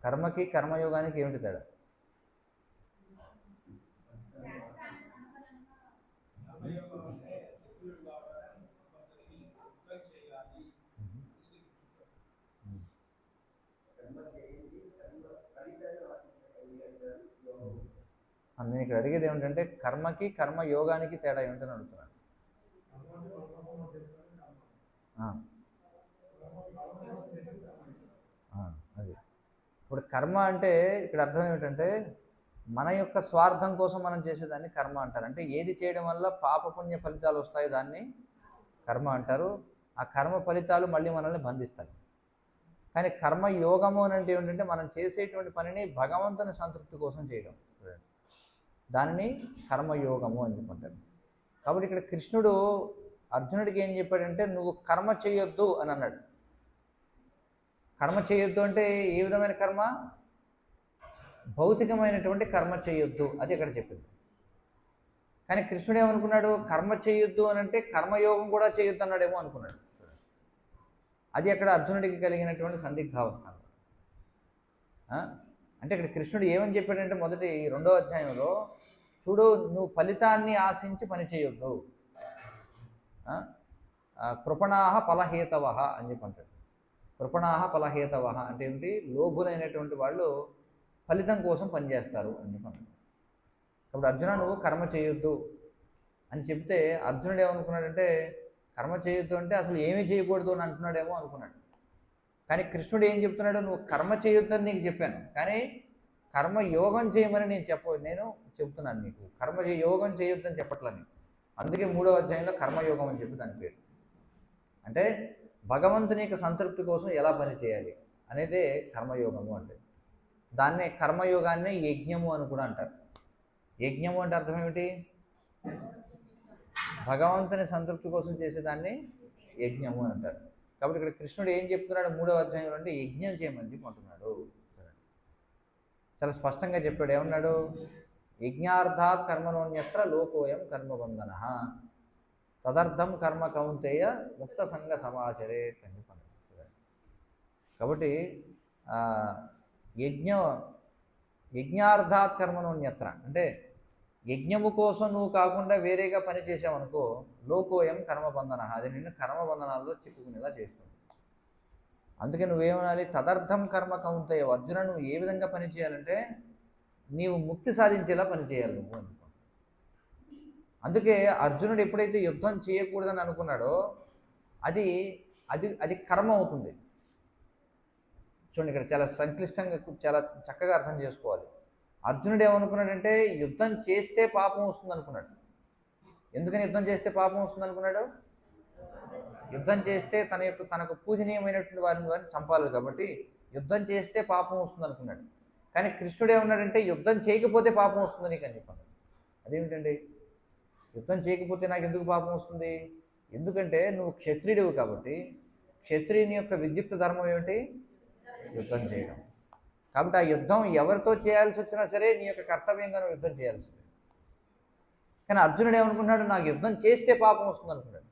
కర్మకి కర్మయోగానికి ఏమిటి తేడా? నేను ఇక్కడ అడిగేది ఏమిటంటే కర్మకి కర్మయోగానికి తేడా ఏమిటని అడుగుతున్నాను. అది ఇప్పుడు కర్మ అంటే ఇక్కడ అర్థం ఏమిటంటే మన యొక్క స్వార్థం కోసం మనం చేసేదాన్ని కర్మ అంటారు. అంటే ఏది చేయడం వల్ల పాపపుణ్య ఫలితాలు వస్తాయో దాన్ని కర్మ అంటారు. ఆ కర్మ ఫలితాలు మళ్ళీ మనల్ని బంధిస్తాయి. కానీ కర్మయోగము అని అంటే ఏమిటంటే మనం చేసేటువంటి పనిని భగవంతుని సంతృప్తి కోసం చేయడం, దానిని కర్మయోగము అని చెప్పుకుంటారు. కాబట్టి ఇక్కడ కృష్ణుడు అర్జునుడికి ఏం చెప్పాడంటే, నువ్వు కర్మ చేయొద్దు అని అన్నాడు. కర్మ చేయొద్దు అంటే ఏ విధమైన కర్మ? భౌతికమైనటువంటి కర్మ చేయొద్దు, అది ఇక్కడ చెప్పింది. కానీ కృష్ణుడు ఏమనుకున్నాడు, కర్మ చేయొద్దు అని అంటే కర్మయోగం కూడా చేయొద్దు అన్నాడేమో అనుకున్నాడు. అది అక్కడ అర్జునుడికి కలిగినటువంటి సందిగ్ధావస్థ. అంటే ఇక్కడ కృష్ణుడు ఏమని చెప్పాడంటే, మొదటి 2వ అధ్యాయంలో చూడు, నువ్వు ఫలితాన్ని ఆశించి పని చేయొద్దు, కృపణాహ ఫలహేతవ అని చెప్పి అంటాడు. కృపణాహ ఫలహేతవ అంటే ఏమిటి? లోభులైనటువంటి వాళ్ళు ఫలితం కోసం పనిచేస్తారు అని చెప్పి అంటాడు. కాబట్టి అర్జున నువ్వు కర్మ చేయొద్దు అని చెప్తే అర్జునుడు ఏమనుకున్నాడంటే, కర్మ చేయొద్దు అంటే అసలు ఏమీ చేయకూడదు అని అంటున్నాడేమో అనుకున్నాడు. కానీ కృష్ణుడు ఏం చెప్తున్నాడు, నువ్వు కర్మ చేయొద్దని నీకు చెప్పాను, కానీ కర్మయోగం చేయమని నేను చెప్తున్నాను నీకు. కర్మయోగం చేయొద్దని చెప్పట్లా నీకు. అందుకే 3వ అధ్యాయంలో కర్మయోగం అని చెప్పి దాని పేరు. అంటే భగవంతుని యొక్క సంతృప్తి కోసం ఎలా పని చేయాలి అనేదే కర్మయోగము అంటే. దాన్నే కర్మయోగాన్ని యజ్ఞము అని కూడా అంటారు. యజ్ఞము అంటే అర్థం ఏమిటి? భగవంతుని సంతృప్తి కోసం చేసేదాన్ని యజ్ఞము అని అంటారు. కాబట్టి ఇక్కడ కృష్ణుడు ఏం చెప్తున్నాడు 3వ అధ్యాయంలో అంటే యజ్ఞం చేయమని చెప్పుకుంటున్నాడు. చాలా స్పష్టంగా చెప్పాడు. ఏమన్నాడు? యజ్ఞార్థాత్ కర్మణోన్యత్ర లోకోయం కర్మబంధన తదర్థం కర్మ కౌంతేయ ముక్త సంగ సమాచరే అని చెప్పాడు. కాబట్టి యజ్ఞార్థాత్ కర్మణోన్యత్ర అంటే యజ్ఞము కోసం నువ్వు కాకుండా వేరేగా పని చేసావనుకో, లోకోయం కర్మబంధన, అది నిన్ను కర్మబంధనాల్లో చిక్కుకునేలా చేస్తుంది. అందుకే నువ్వేమనాలి? తదర్థం కర్మ కౌంతేయ. అర్జున నువ్వు ఏ విధంగా పని చేయాలంటే నీవు ముక్తి సాధించేలా పనిచేయాలి నువ్వు అనుకో. అందుకే అర్జునుడు ఎప్పుడైతే యుద్ధం చేయకూడదని అనుకున్నాడో అది అది అది కర్మ అవుతుంది. చూడండి, ఇక్కడ చాలా సంక్లిష్టంగా చాలా చక్కగా అర్థం చేసుకోవాలి. అర్జునుడు ఏమనుకున్నాడంటే యుద్ధం చేస్తే పాపం వస్తుంది అనుకున్నాడు. ఎందుకని యుద్ధం చేస్తే పాపం వస్తుంది అనుకున్నాడు? యుద్ధం చేస్తే తనకు పూజనీయమైనటువంటి వారిని చంపాలి కాబట్టి యుద్ధం చేస్తే పాపం వస్తుంది అనుకున్నాడు. కానీ కృష్ణుడు ఏమన్నాడంటే యుద్ధం చేయకపోతే పాపం వస్తుంది నీకు అని చెప్పాను. అదేమిటండి? యుద్ధం చేయకపోతే నాకు ఎందుకు పాపం వస్తుంది? ఎందుకంటే నువ్వు క్షత్రియుడివి కాబట్టి క్షత్రియుని యొక్క విద్యుక్త ధర్మం ఏమిటి? యుద్ధం చేయడం. కాబట్టి ఆ యుద్ధం ఎవరితో చేయాల్సి వచ్చినా సరే నీ యొక్క కర్తవ్యంగా నువ్వు యుద్ధం చేయాల్సిందే. కానీ అర్జునుడు ఏమనుకున్నాడు, నాకు యుద్ధం చేస్తే పాపం వస్తుంది అనుకున్నాడు.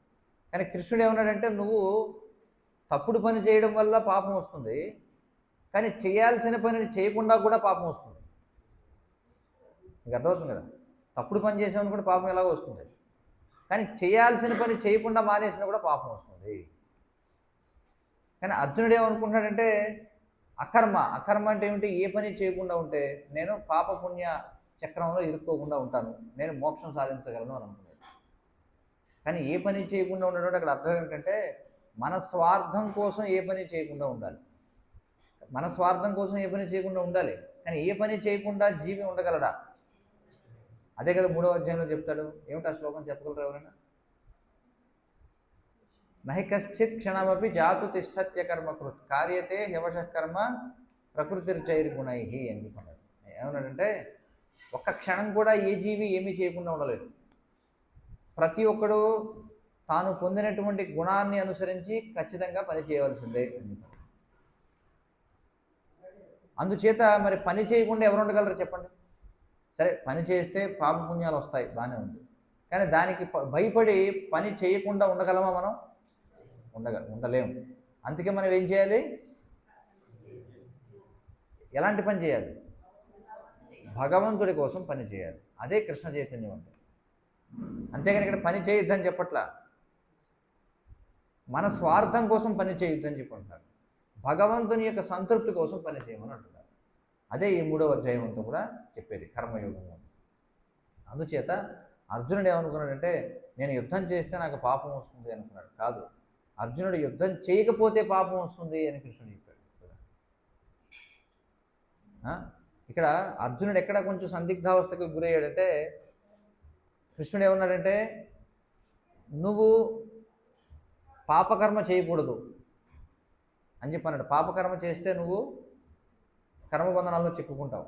కానీ కృష్ణుడు ఏమన్నాడంటే, నువ్వు తప్పుడు పని చేయడం వల్ల పాపం వస్తుంది, కానీ చేయాల్సిన పనిని చేయకుండా కూడా పాపం వస్తుంది. నీకు అర్థమవుతుంది కదా, తప్పుడు పని చేసామని కూడా పాపం ఎలాగో వస్తుంది, కానీ చేయాల్సిన పని చేయకుండా మానేసినా కూడా పాపం వస్తుంది. కానీ అర్జునుడు ఏమనుకుంటున్నాడంటే, అకర్మ అంటే ఏమిటి, ఏ పని చేయకుండా ఉంటే నేను పాపపుణ్య చక్రంలో ఇరుక్కోకుండా ఉంటాను, నేను మోక్షం సాధించగలను అని అనుకున్నాడు. కానీ ఏ పని చేయకుండా ఉండడం అక్కడ అర్థం ఏమిటంటే, మన స్వార్థం కోసం ఏ పని చేయకుండా ఉండాలి. మన స్వార్థం కోసం ఏ పని చేయకుండా ఉండాలి, కానీ ఏ పని చేయకుండా జీవి ఉండగలడా? అదే కదా 3వ అధ్యాయంలో చెప్తాడు. ఏమిటి ఆ శ్లోకం చెప్పగలరు ఎవరైనా? నహి కశ్చిత్ క్షణమపి జాతు తిష్టత్య కర్మకృత్ కార్యతే హ్యవశ కర్మ ప్రకృతిర్చైర్గుణై అని చెప్పన్నాడు. ఏమన్నాడంటే, ఒక్క క్షణం కూడా ఏ జీవి ఏమీ చేయకుండా ఉండలేదు. ప్రతి ఒక్కడు తాను పొందినటువంటి గుణాన్ని అనుసరించి ఖచ్చితంగా పని చేయవలసిందే అని చెప్పాడు. అందుచేత మరి పని చేయకుండా ఎవరు ఉండగలరు చెప్పండి? సరే, పని చేస్తే పాపపుణ్యాలు వస్తాయి, బాగానే ఉంది, కానీ దానికి భయపడి పని చేయకుండా ఉండగలమా మనం? ఉండలేము. అందుకే మనం ఏం చేయాలి? ఎలాంటి పని చేయాలి? భగవంతుడి కోసం పని చేయాలి. అదే కృష్ణ చైతన్యం అంటే. అంతేగాని ఇక్కడ పని చేయొద్దని చెప్పట్లా, మన స్వార్థం కోసం పని చేయొద్దని చెప్పుకుంటున్నారు. భగవంతుని యొక్క సంతృప్తి కోసం పని చేయమని అంటున్నారు. అదే ఈ 3వ అధ్యాయం అంతా కూడా చెప్పేది కర్మయోగంలో. అందుచేత అర్జునుడు ఏమనుకున్నాడంటే, నేను యుద్ధం చేస్తే నాకు పాపం వస్తుంది అనుకున్నాడు. కాదు, అర్జునుడు యుద్ధం చేయకపోతే పాపం వస్తుంది అని కృష్ణుడు చెప్పాడు. ఇక్కడ అర్జునుడు ఎక్కడ కొంచెం సందిగ్ధావస్థకు గురయ్యాడంటే, కృష్ణుడు ఏమన్నాడంటే, నువ్వు పాపకర్మ చేయకూడదు అని చెప్పన్నాడు. పాపకర్మ చేస్తే నువ్వు కర్మబంధనాల్లో చిక్కుకుంటావు.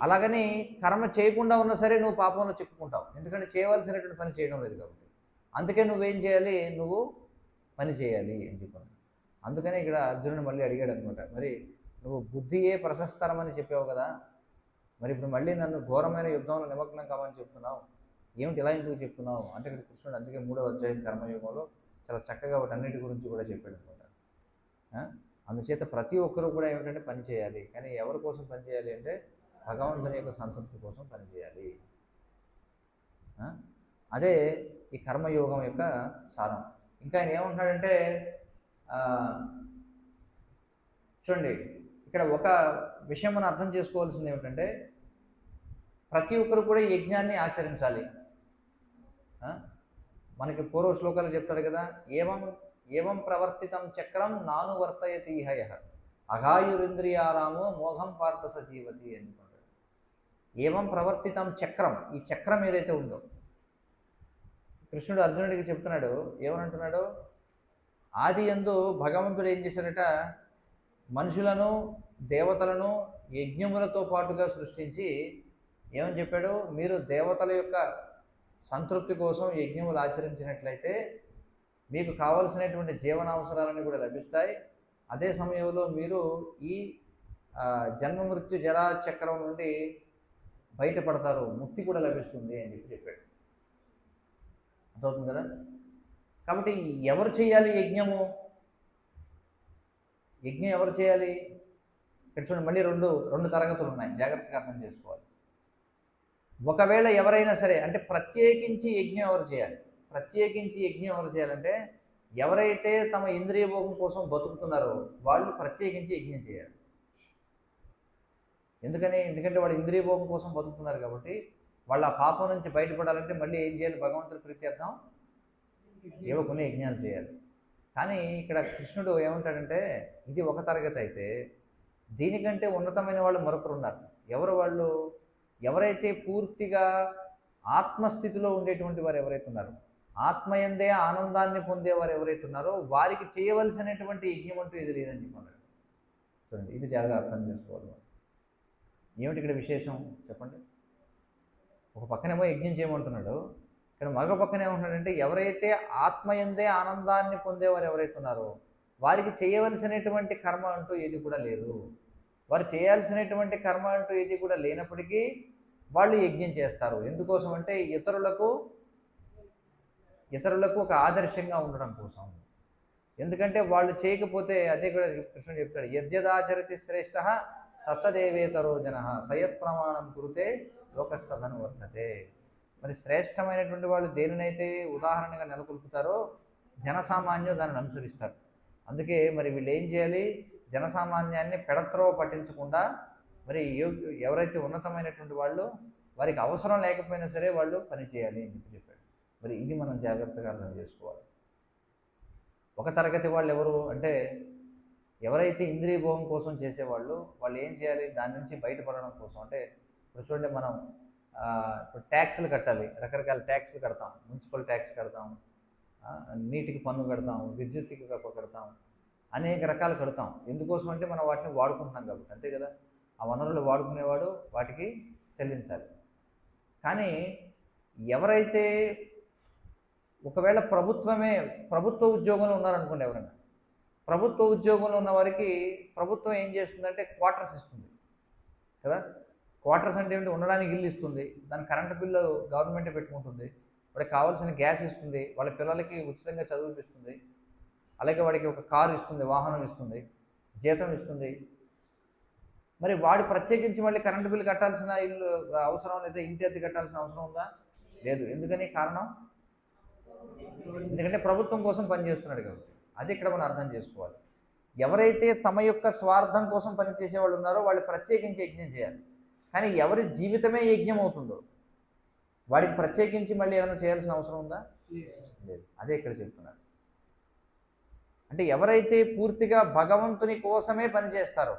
అలాగని కర్మ చేయకుండా ఉన్నా సరే నువ్వు పాపంలో చిక్కుకుంటావు, ఎందుకంటే చేయవలసినటువంటి పని చేయడం లేదు కాబట్టి. అందుకే నువ్వేం చేయాలి, నువ్వు పని చేయాలి అని చెప్పాను. అందుకనే ఇక్కడ అర్జునుడు మళ్ళీ అడిగాడు అనమాట, మరి నువ్వు బుద్ధియే ప్రశస్తరమని చెప్పావు కదా, మరి ఇప్పుడు మళ్ళీ నన్ను ఘోరమైన యుద్ధంలో నిమగ్నం కావని చెప్తున్నావు, ఏమిటి ఇలా ఎందుకు చెప్తున్నావు అంటే, ఇక్కడ కృష్ణుడు అందుకే 3వ అధ్యాయం కర్మయోగంలో చాలా చక్కగా వాటన్నిటి గురించి కూడా చెప్పాడు అనమాట. అందుచేత ప్రతి ఒక్కరూ కూడా ఏమిటంటే పని చేయాలి, కానీ ఎవరి కోసం పని చేయాలి అంటే భగవంతుని యొక్క సంతృప్తి కోసం పనిచేయాలి. అదే ఈ కర్మయోగం యొక్క సారం. ఇంకా ఆయన ఏమంటున్నాడంటే, చూడండి ఇక్కడ ఒక విషయం మనం అర్థం చేసుకోవాల్సింది ఏమిటంటే, ప్రతి ఒక్కరు కూడా యజ్ఞాన్ని ఆచరించాలి. మనకి పూర్వ శ్లోకాలు చెప్తాడు కదా, ఏవం ప్రవర్తితం చక్రం నాను వర్తయతి హయ అఘాయురింద్రియారామో మోఘం పార్థ సజీవతి అనుకుంటాడు. ఏవం ప్రవర్తితం చక్రం, ఈ చక్రం ఏదైతే ఉందో కృష్ణుడు అర్జునుడికి చెప్తున్నాడు. ఏమనంటున్నాడు, ఆది యందు భగవంతుడు ఏం చేశాడట, మనుషులను దేవతలను యజ్ఞములతో పాటుగా సృష్టించి ఏమని చెప్పాడు, మీరు దేవతల యొక్క సంతృప్తి కోసం యజ్ఞములు ఆచరించినట్లయితే మీకు కావలసినటువంటి జీవనావసరాలన్నీ కూడా లభిస్తాయి. అదే సమయంలో మీరు ఈ జన్మ మృత్యు జరా చక్రం నుండి బయటపడతారు, ముక్తి కూడా లభిస్తుంది అని చెప్పాడు. అర్థమవుతుంది కదా. కాబట్టి ఎవరు చేయాలి యజ్ఞము? యజ్ఞం ఎవరు చేయాలి? ఇక్కడ చూడండి, మళ్ళీ రెండు తరగతులు ఉన్నాయి, జాగ్రత్తగా అర్థం చేసుకోవాలి. ఒకవేళ ఎవరైనా సరే అంటే ప్రత్యేకించి యజ్ఞం ఎవరు చేయాలి? ప్రత్యేకించి యజ్ఞం ఎవరు చేయాలంటే ఎవరైతే తమ ఇంద్రియ భోగం కోసం బతుకుతున్నారో వాళ్ళు ప్రత్యేకించి యజ్ఞం చేయాలి. ఎందుకంటే వాళ్ళు ఇంద్రియ భోగం కోసం బతుకుతున్నారు కాబట్టి వాళ్ళు ఆ పాపం నుంచి బయటపడాలంటే మళ్ళీ ఏం చేయాలి? భగవంతుడి ప్రీత్యర్థం ఏవో కొన్ని యజ్ఞాలు చేయాలి. కానీ ఇక్కడ కృష్ణుడు ఏమంటాడంటే, ఇది ఒక తరగతి అయితే దీనికంటే ఉన్నతమైన వాళ్ళు మరొకరు ఉన్నారు. ఎవరు వాళ్ళు? ఎవరైతే పూర్తిగా ఆత్మస్థితిలో ఉండేటువంటి వారు ఎవరైతే ఉన్నారో, ఆత్మయందే ఆనందాన్ని పొందేవారు ఎవరైతే ఉన్నారో వారికి చేయవలసినటువంటి యజ్ఞం అంటూ ఇది లేదని చెప్పన్నాడు. చూడండి, ఇది జాగ్రత్తగా అర్థం చేసుకోవాలి. ఏమిటి ఇక్కడ విశేషం చెప్పండి? ఒక పక్కనేమో యజ్ఞం చేయమంటున్నాడు, ఇక్కడ మరొక పక్కన ఏమంటున్నాడంటే ఎవరైతే ఆత్మయందే ఆనందాన్ని పొందేవారు ఎవరైతే ఉన్నారో వారికి చేయవలసినటువంటి కర్మ అంటూ ఏది కూడా లేదు. వారు చేయాల్సినటువంటి కర్మ అంటూ ఏది కూడా లేనప్పటికీ వాళ్ళు యజ్ఞం చేస్తారు. ఎందుకోసం అంటే ఇతరులకు ఒక ఆదర్శంగా ఉండడం కోసం. ఎందుకంటే వాళ్ళు చేయకపోతే అదే కూడా కృష్ణుడు చెప్తాడు, యద్యదాచరతి శ్రేష్ఠ తత్తదేవేతరో జన సయత్ ప్రమాణం కురితే లోకస్తదను వర్తతే. మరి శ్రేష్టమైనటువంటి వాళ్ళు దేనినైతే ఉదాహరణగా నెలకొల్పుతారో జనసామాన్యం దానిని అనుసరిస్తారు. అందుకే మరి వీళ్ళు ఏం చేయాలి, జనసామాన్యాన్ని పెడత్రోవ పట్టించకుండా మరి ఎవరైతే ఉన్నతమైనటువంటి వాళ్ళు వారికి అవసరం లేకపోయినా సరే వాళ్ళు పని చేయాలి అని చెప్పాడు. మరి ఇది మనం జాగ్రత్తగా అర్థం చేసుకోవాలి. ఒక తరగతి వాళ్ళు ఎవరు అంటే ఎవరైతే ఇంద్రియ భోగం కోసం చేసేవాళ్ళు వాళ్ళు ఏం చేయాలి, దాని నుంచి బయటపడడం కోసం అంటే ఇప్పుడు చూడండి, మనం ఇప్పుడు ట్యాక్స్లు కట్టాలి, రకరకాల ట్యాక్స్లు కడతాం, మున్సిపల్ ట్యాక్స్ కడతాం, నీటికి పన్ను కడతాం, విద్యుత్కి కడతాం, అనేక రకాలు కడతాం. ఎందుకోసం అంటే మనం వాటిని వాడుకుంటున్నాం కాబట్టి, అంతే కదా. ఆ వనరులు వాడుకునేవాడు వాటికి చెల్లించాలి. కానీ ఎవరైతే ఒకవేళ ప్రభుత్వ ఉద్యోగంలో ఉన్నారనుకోండి, ఎవరైనా ప్రభుత్వ ఉద్యోగంలో ఉన్న వారికి ప్రభుత్వం ఏం చేస్తుందంటే క్వార్టర్స్ ఇస్తుంది కదా. క్వార్టర్స్ అంటే ఏంటి, ఉండడానికి ఇల్లు ఇస్తుంది, దాని కరెంటు బిల్లు గవర్నమెంటే పెట్టుకుంటుంది, వాడికి కావాల్సిన గ్యాస్ ఇస్తుంది, వాళ్ళ పిల్లలకి ఉచితంగా చదివిపిస్తుంది, అలాగే వాడికి ఒక కారు ఇస్తుంది, వాహనం ఇస్తుంది, జీతం ఇస్తుంది. మరి వాడు ప్రత్యేకించి మళ్ళీ కరెంటు బిల్లు కట్టాల్సిన ఇల్లు అవసరం లేదా, ఇంటి అద్దె కట్టాల్సిన అవసరం ఉందా? లేదు. ఎందుకని? కారణం ఎందుకంటే ప్రభుత్వం కోసం పనిచేస్తున్నాడు కాబట్టి. అది ఇక్కడ మనం అర్థం చేసుకోవాలి. ఎవరైతే తమ యొక్క స్వార్థం కోసం పనిచేసే వాళ్ళు ఉన్నారో వాళ్ళు ప్రత్యేకించి యజ్ఞం చేయాలి. కానీ ఎవరి జీవితమే యజ్ఞం అవుతుందో వాడికి ప్రత్యేకించి మళ్ళీ ఏమైనా చేయాల్సిన అవసరం ఉందా? లేదు. అదే ఇక్కడ చెప్తున్నారు. అంటే ఎవరైతే పూర్తిగా భగవంతుని కోసమే పనిచేస్తారో,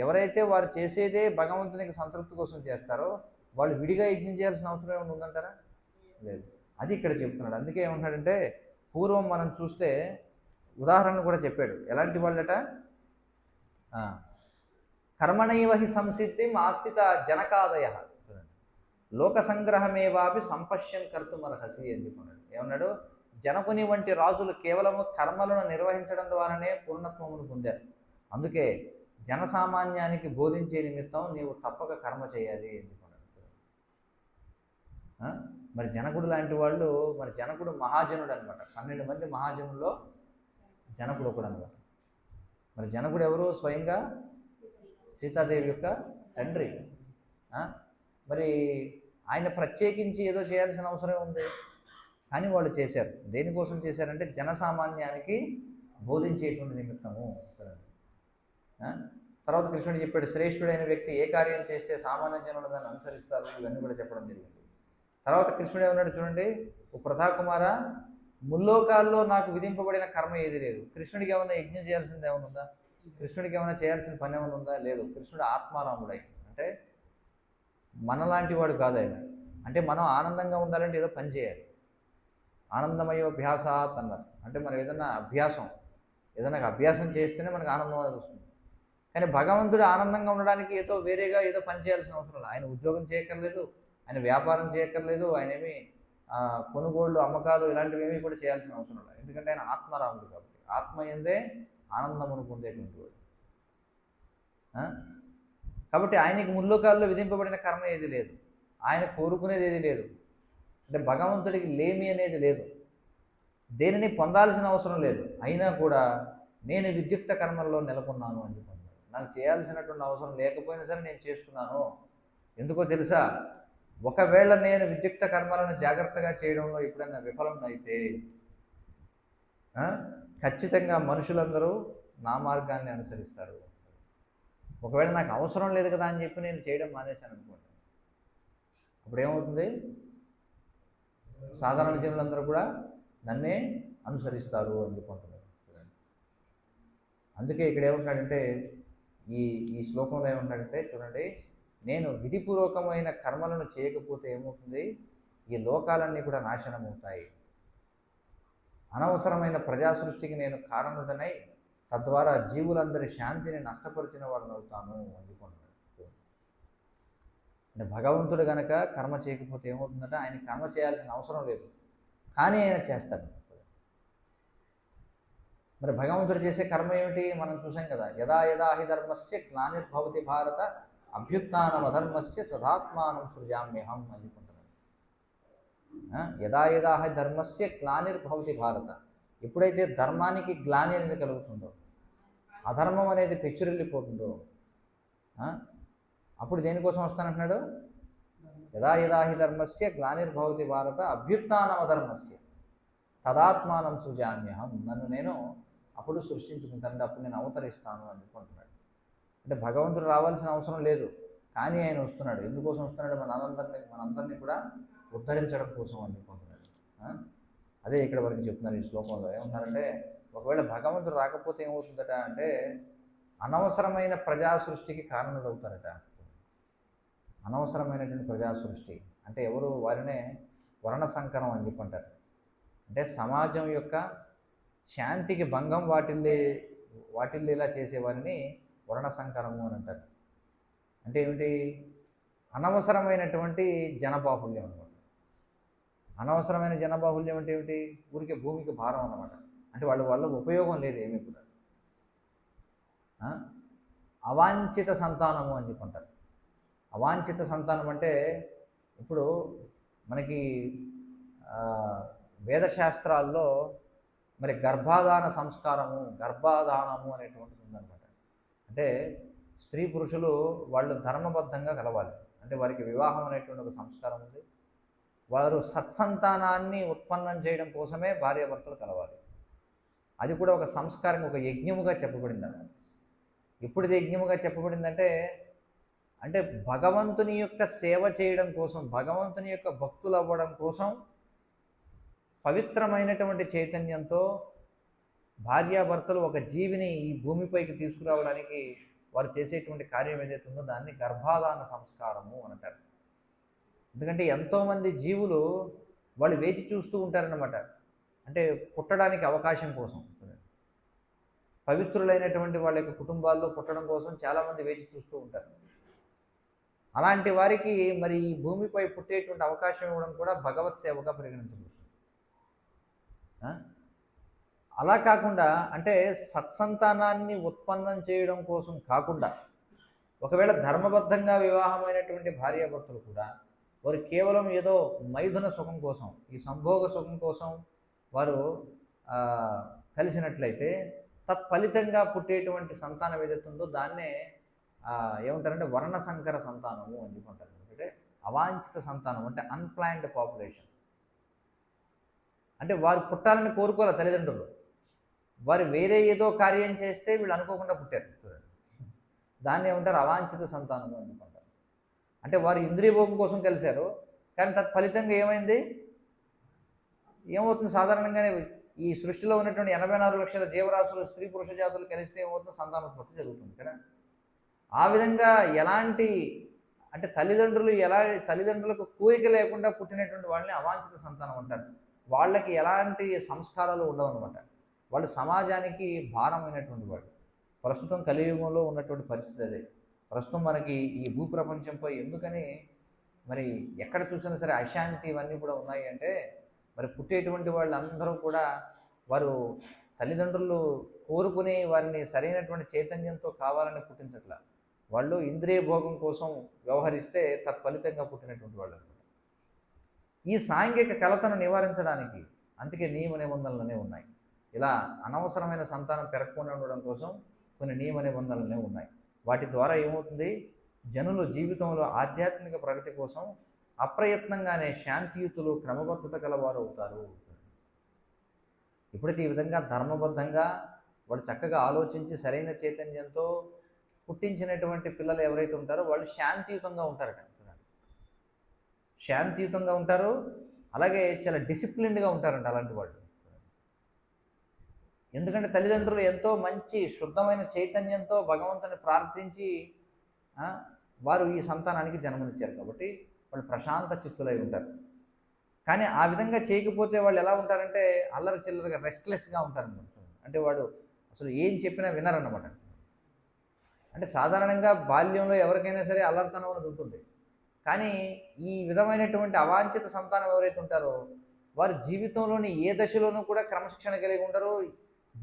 ఎవరైతే వారు చేసేదే భగవంతునికి సంతృప్తి కోసం చేస్తారో వాళ్ళు విడిగా యజ్ఞం చేయాల్సిన అవసరం ఏమైనా ఉందంటారా? లేదు. అది ఇక్కడ చెప్తున్నాడు. అందుకే ఏమంటాడంటే, పూర్వం మనం చూస్తే ఉదాహరణ కూడా చెప్పాడు. ఎలాంటి వాళ్ళట, కర్మణైవ హి సంసిద్ధిం ఆస్థిత జనకాదయ లోక సంగ్రహమేవాపి సంపశ్యన్ కర్తుమర్హసి అని చెప్పన్నాడు. ఏమన్నాడు, జనకుని వంటి రాజులు కేవలము కర్మలను నిర్వహించడం ద్వారానే పూర్ణత్వమును పొందారు. అందుకే జనసామాన్యానికి బోధించే నిమిత్తం నీవు తప్పక కర్మ చేయాలి అని చెప్పన్నాడు. మరి జనకుడు లాంటి వాళ్ళు, మరి జనకుడు మహాజనుడు అనమాట. 12 మంది మహాజనుల్లో జనకుడు ఒకడు అనమాట. మరి జనకుడు ఎవరు? స్వయంగా సీతాదేవి యొక్క తండ్రి. మరి ఆయన ప్రత్యేకించి ఏదో చేయాల్సిన అవసరం ఉంది, కానీ వాళ్ళు చేశారు. దేనికోసం చేశారంటే జనసామాన్యానికి బోధించేటువంటి నిమిత్తము. తర్వాత కృష్ణుడు చెప్పాడు, శ్రేష్ఠుడైన వ్యక్తి ఏ కార్యం చేస్తే సామాన్య జనులు దాన్ని అనుసరిస్తారు, ఇవన్నీ కూడా చెప్పడం జరిగింది. తర్వాత కృష్ణుడు ఏమన్నాడు చూడండి, ఓ ప్రతాకుమార, ముల్లోకాల్లో నాకు విధింపబడిన కర్మ ఏది లేదు. కృష్ణుడికి ఏమైనా యజ్ఞం చేయాల్సింది ఏమైనా ఉందా? కృష్ణుడికి ఏమైనా చేయాల్సిన పని ఏమైనా ఉందా? లేదు. కృష్ణుడు ఆత్మారాముడై, అంటే మనలాంటి వాడు కాదు ఆయన. అంటే మనం ఆనందంగా ఉండాలంటే ఏదో పని చేయాలి. ఆనందమయోభ్యాసాత్ అన్నారు. అంటే మనం ఏదైనా అభ్యాసం చేస్తేనే మనకు ఆనందం అనేది వస్తుంది. కానీ భగవంతుడు ఆనందంగా ఉండడానికి ఏదో వేరేగా ఏదో పని చేయాల్సిన అవసరం లేదు. ఆయన ఉద్యోగం చేయక్కర్లేదు, ఆయన వ్యాపారం చేయక్కర్లేదు, ఆయన ఏమి కొనుగోళ్ళు అమ్మకాలు ఇలాంటివి ఏమీ కూడా చేయాల్సిన అవసరం లేదు. ఎందుకంటే ఆయన ఆత్మరాముడు కాబట్టి, ఆత్మ ఎందే ఆనందమును పొందేటువంటి వాడు. కాబట్టి ఆయనకి ముల్లోకాల్లో విధింపబడిన కర్మ ఏది లేదు, ఆయన కోరుకునేది ఏది లేదు. అంటే భగవంతుడికి లేమి అనేది లేదు, దేనిని పొందాల్సిన అవసరం లేదు. అయినా కూడా నేను విద్యుక్త కర్మల్లో నెలకొన్నాను అని చెప్పాను. నాకు చేయాల్సినటువంటి అవసరం లేకపోయినా సరే నేను చేస్తున్నాను. ఎందుకో తెలుసా, ఒకవేళ నేను విద్యుక్త కర్మలను జాగ్రత్తగా చేయడంలో ఎప్పుడైనా విఫలం అయితే ఖచ్చితంగా మనుషులందరూ నా మార్గాన్ని అనుసరిస్తారు. ఒకవేళ నాకు అవసరం లేదు కదా అని చెప్పి నేను చేయడం మానేశాను అనుకోండి, అప్పుడు ఏమవుతుంది, సాధారణ జనులందరూ కూడా నన్నే అనుసరిస్తారు అని చెప్పుకుంటున్నారు. అందుకే ఇక్కడ ఏమంటాడంటే, ఈ శ్లోకంలో ఏమంటాడంటే చూడండి, నేను విధిపూర్వకమైన కర్మలను చేయకపోతే ఏమవుతుంది, ఈ లోకాలన్నీ కూడా నాశనం అవుతాయి. అనవసరమైన ప్రజా సృష్టికి నేను కారణుడనై తద్వారా జీవులందరి శాంతిని నష్టపరిచిన వాడిని అవుతాను అందుకుంటున్నాడు. అంటే భగవంతుడు కనుక కర్మ చేయకపోతే ఏమవుతుందంటే, ఆయన కర్మ చేయాల్సిన అవసరం లేదు, కానీ ఆయన చేస్తాడు. మరి భగవంతుడు చేసే కర్మ ఏమిటి మనం చూసాం కదా, యదా యదా హి ధర్మస్య గ్లానిర్భవతి భారత అభ్యుత్థానం అధర్మస్య తదాత్మానం సృజామ్యహం అని చెప్పుకుంటున్నాడు. యదా యదా హి ధర్మస్య గ్లానిర్భవతి భారత, ఎప్పుడైతే ధర్మానికి గ్లాని అనేది కలుగుతుందో, అధర్మం అనేది పెచ్చురిల్లిపోతుందో, అప్పుడు దేనికోసం వస్తానంటున్నాడు, యదా యదా హి ధర్మస్య గ్లానిర్భవతి భారత అభ్యుత్థానం అధర్మస్య తదాత్మానం సృజామ్యహం, నన్ను నేను అప్పుడు సృష్టించుకుంటాను, అప్పుడు నేను అవతరిస్తాను అని అనుకుంటున్నాడు. అంటే భగవంతుడు రావాల్సిన అవసరం లేదు, కానీ ఆయన వస్తున్నాడు. ఎందుకోసం వస్తున్నాడు, మనందరినీ కూడా ఉద్ధరించడం కోసం అని అనుకుంటున్నాడు. అదే ఇక్కడ వరకు చెప్తున్నారు ఈ శ్లోకంలో. ఏమన్నారంటే, ఒకవేళ భగవంతుడు రాకపోతే ఏమవుతుందట అంటే అనవసరమైన ప్రజా సృష్టికి కారణులు అవుతారట. అనవసరమైనటువంటి ప్రజా సృష్టి అంటే ఎవరు, వారినే వర్ణ సంకరం అని చెప్పంటారు. అంటే సమాజం యొక్క శాంతికి భంగం వాటిల్లేలా చేసేవారిని వర్ణ సంకరము అని అంటారు. అంటే ఏమిటి, అనవసరమైనటువంటి జనబాహుల్యం అనమాట. అనవసరమైన జనబాహుల్యం అంటే ఏమిటి, ఊరికే భూమికి భారం అన్నమాట. అంటే వాళ్ళ ఉపయోగం లేదు ఏమీ కూడా. అవాంఛిత సంతానము అని చెప్పంటారు. అవాంఛిత సంతానం అంటే ఇప్పుడు మనకి వేదశాస్త్రాల్లో మరి గర్భాధానము అనేటువంటిది ఉందన్నమాట. అంటే స్త్రీ పురుషులు వాళ్ళు ధర్మబద్ధంగా కలవాలి. అంటే వారికి వివాహం అనేటువంటి ఒక సంస్కారం ఉంది. వారు సత్సంతానాన్ని ఉత్పన్నం చేయడం కోసమే భార్యాభర్తలు కలవాలి. అది కూడా ఒక సంస్కారం, ఒక యజ్ఞముగా చెప్పబడింది అన్నమాట. ఇప్పుడు ఇది యజ్ఞముగా చెప్పబడిందంటే అంటే భగవంతుని యొక్క సేవ చేయడం కోసం, భగవంతుని యొక్క భక్తులు అవ్వడం కోసం పవిత్రమైనటువంటి చైతన్యంతో భార్యాభర్తలు ఒక జీవిని ఈ భూమిపైకి తీసుకురావడానికి వారు చేసేటువంటి కార్యం ఏదైతే ఉందో దాన్ని గర్భాధాన సంస్కారము అని అంటారు. ఎందుకంటే ఎంతోమంది జీవులు వాళ్ళు వేచి చూస్తూ ఉంటారన్నమాట. అంటే పుట్టడానికి అవకాశం కోసం, పవిత్రులైనటువంటి వాళ్ళ యొక్క కుటుంబాల్లో పుట్టడం కోసం చాలామంది వేచి చూస్తూ ఉంటారు. అలాంటి వారికి మరి ఈ భూమిపై పుట్టేటువంటి అవకాశం ఇవ్వడం కూడా భగవత్ సేవగా పరిగణించబడుతుంది. అలా కాకుండా అంటే సత్సంతానాన్ని ఉత్పన్నం చేయడం కోసం కాకుండా, ఒకవేళ ధర్మబద్ధంగా వివాహమైనటువంటి భార్యాభర్తలు కూడా వారు కేవలం ఏదో మైథున సుఖం కోసం, ఈ సంభోగ సుఖం కోసం వారు కలిసినట్లయితే తత్ఫలితంగా పుట్టేటువంటి సంతానం ఏదైతే ఉందో దాన్నే ఏమంటారంటే వర్ణ సంకర సంతానము అని చెప్పుకుంటారు. అంటే అవాంఛిత సంతానం అంటే అన్ప్లాన్డ్ పాపులేషన్. అంటే వారు పుట్టాలని కోరుకోలే తల్లిదండ్రులు, వారు వేరే ఏదో కార్యం చేస్తే వీళ్ళు అనుకోకుండా పుట్టారు. దాన్ని ఏమంటారు, అవాంఛిత సంతానము అని చెప్పుకుంటారు. అంటే వారు ఇంద్రియ భోగం కోసం కలిశారు, కానీ తత్ఫలితంగా ఏమైంది, ఏమవుతుంది, సాధారణంగానే ఈ సృష్టిలో ఉన్నటువంటి 84 లక్షల జీవరాశులు స్త్రీ పురుష జాతులు కలిస్తే ఏమవుతుంది, సంతానోత్పత్తి జరుగుతుంది కదా. ఆ విధంగా ఎలాంటి అంటే తల్లిదండ్రులకు కోరిక లేకుండా పుట్టినటువంటి వాళ్ళని అవాంఛిత సంతానం అంటారు. వాళ్ళకి ఎలాంటి సంస్కారాలు ఉండవు అనమాట. వాళ్ళు సమాజానికి భారమైనటువంటి వాళ్ళు. ప్రస్తుతం కలియుగంలో ఉన్నటువంటి పరిస్థితి అదే. ప్రస్తుతం మనకి ఈ భూప్రపంచంపై ఎందుకని మరి ఎక్కడ చూసినా సరే అశాంతి ఇవన్నీ కూడా ఉన్నాయి అంటే మరి పుట్టేటువంటి వాళ్ళందరూ కూడా వారు తల్లిదండ్రులు కోరుకుని వారిని సరైనటువంటి చైతన్యంతో కావాలని పుట్టించట్లా. వాళ్ళు ఇంద్రియ భోగం కోసం వ్యవహరిస్తే తత్ఫలితంగా పుట్టినటువంటి వాళ్ళు అనమాట. ఈ సాంఘిక కలతను నివారించడానికి అందుకే నియమ నిబంధనలనే ఉన్నాయి. ఇలా అనవసరమైన సంతానం పెరగకుండా ఉండడం కోసం కొన్ని నియమ నిబంధనలనే ఉన్నాయి. వాటి ద్వారా ఏమవుతుంది, జనులు జీవితంలో ఆధ్యాత్మిక ప్రగతి కోసం అప్రయత్నంగానే శాంతియుతులు క్రమబద్ధత గలవారు అవుతారు. ఎప్పుడైతే ఈ విధంగా ధర్మబద్ధంగా వాడు చక్కగా ఆలోచించి సరైన చైతన్యంతో పుట్టించినటువంటి పిల్లలు ఎవరైతే ఉంటారో వాళ్ళు శాంతియుతంగా ఉంటారట. శాంతియుతంగా ఉంటారు, అలాగే చాలా డిసిప్లిన్డ్గా ఉంటారంట అలాంటి వాళ్ళు. ఎందుకంటే తల్లిదండ్రులు ఎంతో మంచి శుద్ధమైన చైతన్యంతో భగవంతుని ప్రార్థించి వారు ఈ సంతానానికి జన్మనిచ్చారు కాబట్టి వాళ్ళు ప్రశాంత చిత్తులై ఉంటారు. కానీ ఆ విధంగా చేయకపోతే వాళ్ళు ఎలా ఉంటారంటే అల్లరి చిల్లరగా రెస్ట్లెస్గా ఉంటారన్నమాట. అంటే వాడు అసలు ఏం చెప్పినా వినరన్నమాట. అంటే సాధారణంగా బాల్యంలో ఎవరికైనా సరే అల్లరితనం అనేది ఉంటుంది. కానీ ఈ విధమైనటువంటి అవాంఛిత సంతానం ఎవరైతే ఉంటారో వారు జీవితంలోని ఏ దశలోనూ కూడా క్రమశిక్షణ కలిగి ఉంటారు,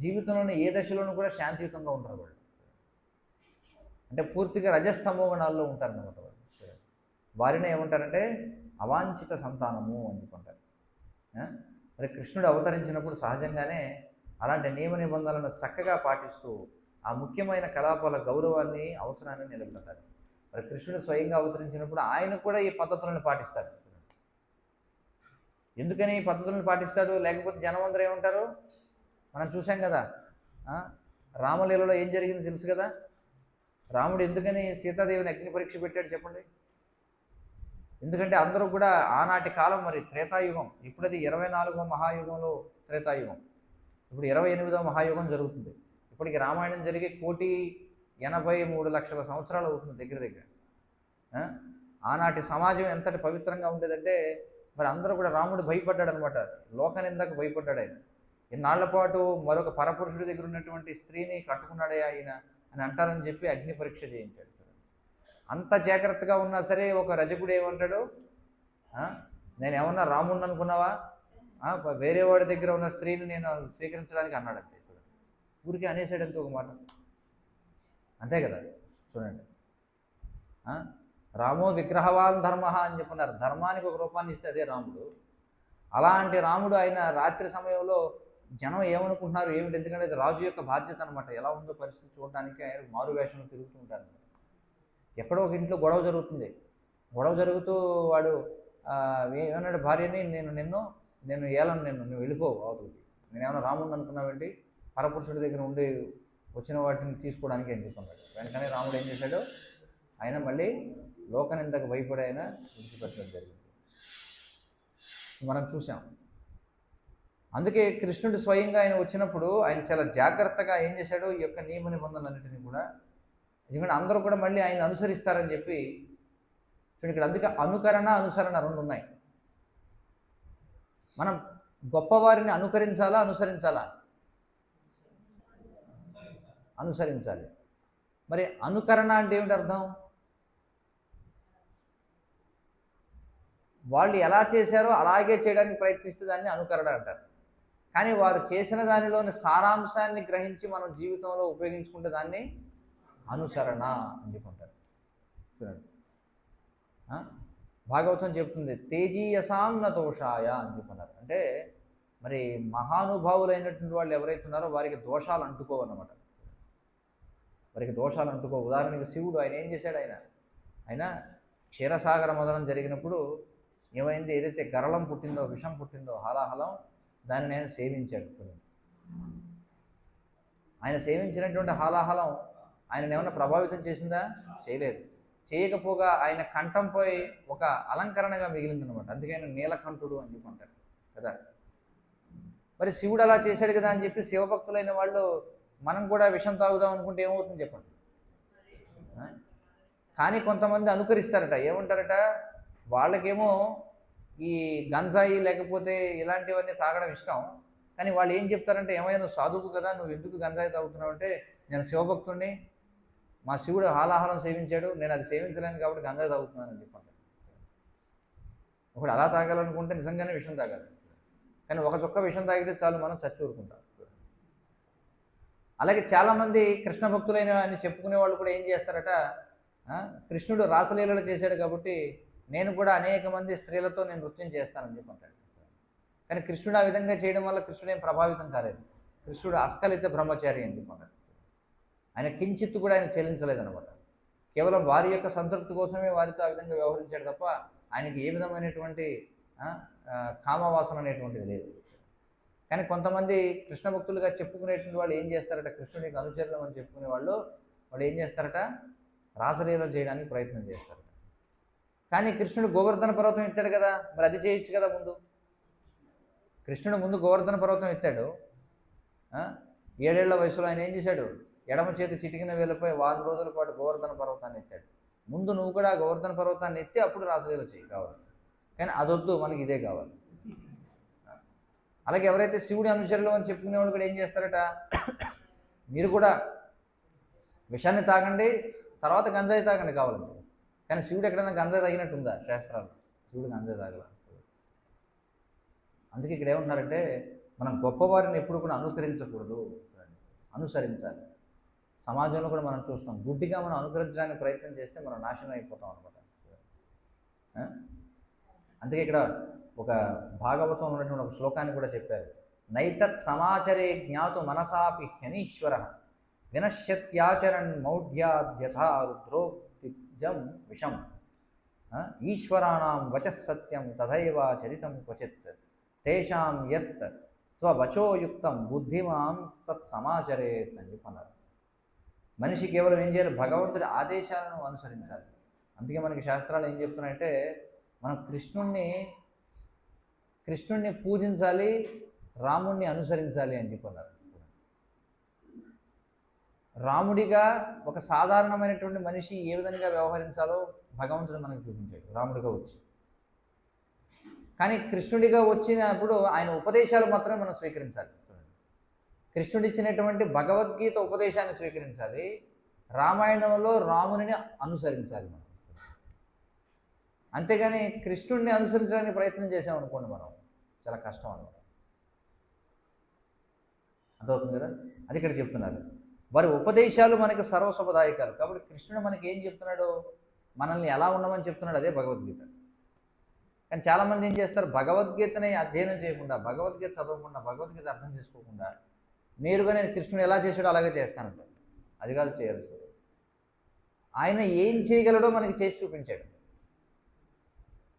జీవితంలోని ఏ దశలోనూ కూడా శాంతియుతంగా ఉంటారు వాళ్ళు. అంటే పూర్తిగా రజస్తమో గుణాల్లో ఉంటారన్నమాట వాళ్ళు. వారిని ఏమంటారంటే అవాంఛిత సంతానము అని చెప్పుకుంటారు. మరి కృష్ణుడు అవతరించినప్పుడు సహజంగానే అలాంటి నియమ నిబంధనలను చక్కగా పాటిస్తూ ఆ ముఖ్యమైన కలాపాల గౌరవాన్ని అవసరాన్ని నిలబెడతారు. మరి కృష్ణుడు స్వయంగా అవతరించినప్పుడు ఆయన కూడా ఈ పద్ధతులను పాటిస్తాడు. ఎందుకని ఈ పద్ధతులను పాటిస్తాడు? లేకపోతే జనమందరూ ఏమంటారు? మనం చూసాం కదా, రామలీలలో ఏం జరిగిందో తెలుసు కదా. రాముడు ఎందుకని సీతాదేవిని అగ్ని పరీక్ష పెట్టాడు చెప్పండి? ఎందుకంటే అందరూ కూడా ఆనాటి కాలం, మరి త్రేతాయుగం, ఇప్పుడు అది 24వ మహాయుగంలో త్రేతాయుగం, ఇప్పుడు 28వ మహాయుగం జరుగుతుంది. ఇప్పటికి రామాయణం జరిగి 1,83,00,000 సంవత్సరాలు అవుతుంది దగ్గర దగ్గర. ఆనాటి సమాజం ఎంతటి పవిత్రంగా ఉండేదంటే మరి అందరూ కూడా రాముడు భయపడ్డాడు అనమాట. లోకనిందకు భయపడ్డాడు ఆయన. ఇన్నాళ్ల పాటు మరొక పరపురుషుడి దగ్గర ఉన్నటువంటి స్త్రీని కట్టుకున్నాడే ఆయన అని అంటారని చెప్పి అగ్ని పరీక్ష చేయించాడు. అంత జాగ్రత్తగా ఉన్నా సరే ఒక రజకుడు ఏమంటాడు? నేను ఏమన్నా రాముడిని అనుకున్నావా? వేరే వాడి దగ్గర ఉన్న స్త్రీని నేను స్వీకరించడానికి అన్నాడు అంతే. చూడండి, ఊరికే అనేసాడు అంతే ఒక మాట, అంతే కదా. చూడండి, రామో విగ్రహవాన్ ధర్మ అని చెప్పున్నారు. ధర్మానికి ఒక రూపాన్ని ఇస్తే అదే రాముడు. అలాంటి రాముడు ఆయన రాత్రి సమయంలో జనం ఏమనుకుంటున్నారు ఏమిటి? ఎందుకంటే అది రాజు యొక్క బాధ్యత అనమాట. ఎలా ఉందో పరిస్థితి చూడడానికి ఆయన మారు వేషంలో తిరుగుతూ ఉంటారు. ఎక్కడో ఒక ఇంట్లో గొడవ జరుగుతుంది. గొడవ జరుగుతూ వాడు ఏమన్నాడు భార్యని, నేను ఏలను, నువ్వు వెళ్ళిపోవు అవతలకి, నేనేమన్నా రాముడిని అనుకున్నావేంటి? పరపురుషుడి దగ్గర ఉండి వచ్చిన వాటిని తీసుకోవడానికి అని చెప్పుకున్నాడు. వెంటనే రాముడు ఏం చేశాడు? ఆయన మళ్ళీ లోకనిందకు భయపడి ఆయన విడిచిపెట్టడం జరిగింది. మనం చూసాం. అందుకే కృష్ణుడు స్వయంగా ఆయన వచ్చినప్పుడు ఆయన చాలా జాగ్రత్తగా ఏం చేశాడు? ఈ యొక్క నియమ నిబంధనలన్నింటినీ కూడా, ఎందుకంటే అందరూ కూడా మళ్ళీ ఆయన అనుసరిస్తారని చెప్పి చూడండి ఇక్కడ. అందుకే అనుకరణ అనుసరణ రెండు ఉన్నాయి. మనం గొప్పవారిని అనుకరించాలా అనుసరించాలా? అనుసరించాలి. మరి అనుకరణ అంటే ఏమిటి అర్థం? వాళ్ళు ఎలా చేశారో అలాగే చేయడానికి ప్రయత్నిస్తే దాన్ని అనుకరణ అంటారు. కానీ వారు చేసిన దానిలోని సారాంశాన్ని గ్రహించి మనం జీవితంలో ఉపయోగించుకుంటే దాన్ని అనుసరణ అని చెప్పుకుంటారు. చూడండి, భాగవతం చెప్తుంది తేజీయసాం న దోషాయ అని చెప్పుకున్నారు. అంటే మరి మహానుభావులైనటువంటి వాళ్ళు ఎవరైతే ఉన్నారో వారికి దోషాలు అంటుకోవన్నమాట. వారికి దోషాలు అంటుకో. ఉదాహరణకి శివుడు, ఆయన ఏం చేశాడు? ఆయన క్షీరసాగర మదనం జరిగినప్పుడు ఏమైంది? ఏదైతే గరళం పుట్టిందో, విషం పుట్టిందో, హాలాహలం, దాన్ని ఆయన సేవించాడు. ఆయన సేవించినటువంటి హాలాహలం ఆయన ఏమన్నా ప్రభావితం చేసిందా? చేయలేదు. చేయకపోగా ఆయన కంఠంపై ఒక అలంకరణగా మిగిలిందనమాట. అందుకే ఆయన నీలకంఠుడు అని చెప్పుకుంటారు కదా. మరి శివుడు అలా చేశాడు కదా అని చెప్పి శివభక్తులైన వాళ్ళు మనం కూడా విషం తాగుదాం అనుకుంటే ఏమవుతుంది చెప్పండి? కానీ కొంతమంది అనుకరిస్తారట. ఏమంటారట? వాళ్ళకేమో ఈ గంజాయి లేకపోతే ఇలాంటివన్నీ తాగడం ఇష్టం. కానీ వాళ్ళు ఏం చెప్తారంటే, ఏమైనా నువ్వు సాధువు కదా, నువ్వు ఎందుకు గంజాయి తాగుతున్నావు అంటే, నేను శివభక్తుడిని, మా శివుడు హాలాహలం సేవించాడు, నేను అది సేవించలేను కాబట్టి గంజాయి తాగుతున్నాను అని చెప్పండి. ఒకడు అలా తాగాలనుకుంటే నిజంగానే విషం తాగాలి. కానీ ఒక చుక్క విషం తాగితే చాలు, మనం చచ్చి ఊరుకుంటాం. అలాగే చాలామంది కృష్ణ భక్తులైన అని చెప్పుకునే వాళ్ళు కూడా ఏం చేస్తారట? కృష్ణుడు రాసలీలలు చేశాడు కాబట్టి నేను కూడా అనేక మంది స్త్రీలతో నేను నృత్యం చేస్తానని చెప్పి అంటాడు. కానీ కృష్ణుడు ఆ విధంగా చేయడం వల్ల కృష్ణుడు ఏం ప్రభావితం కాలేదు. కృష్ణుడు అస్కలిత బ్రహ్మచారి అని చెప్పి అంటాడు. ఆయన కించిత్తు కూడా ఆయన చెల్లించలేదన్నమాట. కేవలం వారి యొక్క సంతృప్తి కోసమే వారితో ఆ విధంగా వ్యవహరించాడు తప్ప ఆయనకి ఏ విధమైనటువంటి కామవాసన అనేటువంటిది లేదు. కానీ కొంతమంది కృష్ణ భక్తులుగా చెప్పుకునేటువంటి వాళ్ళు ఏం చేస్తారట? కృష్ణుడికి అనుచరులు అని చెప్పుకునే వాళ్ళు ఏం చేస్తారట? రాసలీలలు చేయడానికి ప్రయత్నం చేస్తారట. కానీ కృష్ణుడు గోవర్ధన పర్వతం ఎత్తాడు కదా, మరి అది చేయొచ్చు కదా. కృష్ణుడు ముందు గోవర్ధన పర్వతం ఎత్తాడు. 7 ఏళ్ల వయసులో ఆయన ఏం చేశాడు? ఎడమ చేతి చిటికిన వేలపై 4 రోజుల పాటు గోవర్ధన పర్వతాన్ని ఎత్తాడు. ముందు నువ్వు కూడా గోవర్ధన పర్వతాన్ని ఎత్తి అప్పుడు రాసలీల చేయి కావాలి. కానీ అదొద్దు, మనకి ఇదే కావాలి. అలాగే ఎవరైతే శివుడి అనుచరులు అని చెప్పుకునేవాళ్ళు కూడా ఏం చేస్తారట? మీరు కూడా విషాన్ని తాగండి, తర్వాత గంజాయి తాగండి కావాలంటే. కానీ శివుడు ఎక్కడైనా గంజాయి తాగినట్టుందా శాస్త్రాలు? శివుడు గంజాయి తాగల. అందుకే ఇక్కడ ఏమంటున్నారంటే మనం గొప్పవారిని ఎప్పుడు కూడా అనుకరించకూడదు, చూడండి, అనుసరించాలి. సమాజంలో కూడా మనం చూస్తాం, గుడ్డిగా మనం అనుకరించడానికి ప్రయత్నం చేస్తే మనం నాశనం అయిపోతాం అనమాట. అందుకే ఇక్కడ ఒక భాగవతంలో ఉన్నటువంటి ఒక శ్లోకాన్ని కూడా చెప్పారు. నైతత్ సమాచరే జ్ఞాతు మనసాపి హ్యనీశ్వర వినశ్యత్యాచరన్ మౌఢ్యాద్యథా రుద్రోక్తిజం విషం ఈశ్వరాణం వచః సత్యం తథైవ చరితం క్వచిత్ తేషాం యత్ స్వవచోయుక్తం బుద్ధిమాన్ తత్ సమాచరేత్ అని చెప్పన్నారు. మనిషి కేవలం ఏం చేయాలి? భగవంతుడి ఆదేశాలను అనుసరించాలి. అందుకే మనకి శాస్త్రాలు ఏం చెప్తున్నాయంటే, మనం కృష్ణుణ్ణి పూజించాలి, రాముణ్ణి అనుసరించాలి అని చెప్పన్నారు. రాముడిగా ఒక సాధారణమైనటువంటి మనిషి ఏ విధంగా వ్యవహరించాలో భగవంతుడు మనకు చూపించాడు రాముడిగా వచ్చి. కానీ కృష్ణుడిగా వచ్చినప్పుడు ఆయన ఉపదేశాలు మాత్రమే మనం స్వీకరించాలి. కృష్ణుడు ఇచ్చినటువంటి భగవద్గీత ఉపదేశాన్ని స్వీకరించాలి, రామాయణంలో రాముని అనుసరించాలి మనం. అంతేగాని కృష్ణుడిని అనుసరించడానికి ప్రయత్నం చేసామనుకోండి, మనం చాలా కష్టం అనమాట. అర్థమవుతుంది కదా? అది ఇక్కడ చెప్తున్నారు. వారి ఉపదేశాలు మనకి సర్వశుభదాయకాలు. కాబట్టి కృష్ణుడు మనకి ఏం చెప్తున్నాడు? మనల్ని ఎలా ఉండమని చెప్తున్నాడు, అదే భగవద్గీత. కానీ చాలామంది ఏం చేస్తారు? భగవద్గీతని అధ్యయనం చేయకుండా, భగవద్గీత చదవకుండా, భగవద్గీత అర్థం చేసుకోకుండా నేరుగా నేను కృష్ణుడు ఎలా చేశాడో అలాగే చేస్తానంటాడు. అది కాదు చేయాల్సి. ఆయన ఏం చేయగలడో మనకి చేసి చూపించాడు.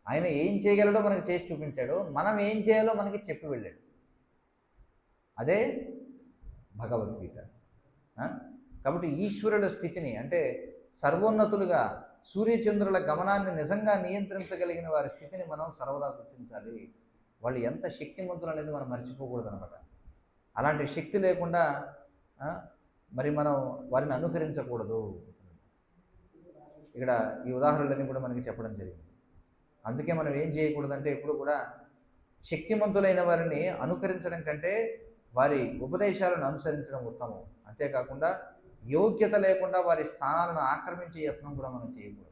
ఆయన ఏం చేయగలడో మనకి చేసి చూపించాడు. మనం ఏం చేయాలో మనకి చెప్పి వెళ్ళాడు. అదే భగవద్గీత. కాబట్టి ఈశ్వరుల స్థితిని, అంటే సర్వోన్నతులుగా సూర్యచంద్రుల గమనాన్ని నిజంగా నియంత్రించగలిగిన వారి స్థితిని మనం సర్వదా గుర్తించాలి. వాళ్ళు ఎంత శక్తిమంతులు అనేది మనం మర్చిపోకూడదు అనమాట. అలాంటి శక్తి లేకుండా మరి మనం వారిని అనుకరించకూడదు. ఇక్కడ ఈ ఉదాహరణలన్నీ కూడా మనకి చెప్పడం జరిగింది. అందుకే మనం ఏం చేయకూడదంటే, ఎప్పుడు కూడా శక్తిమంతులైన వారిని అనుకరించడం కంటే వారి ఉపదేశాలను అనుసరించడం ఉత్తమం. అంతేకాకుండా యోగ్యత లేకుండా వారి స్థానాలను ఆక్రమించే యత్నం కూడా మనం చేయకూడదు.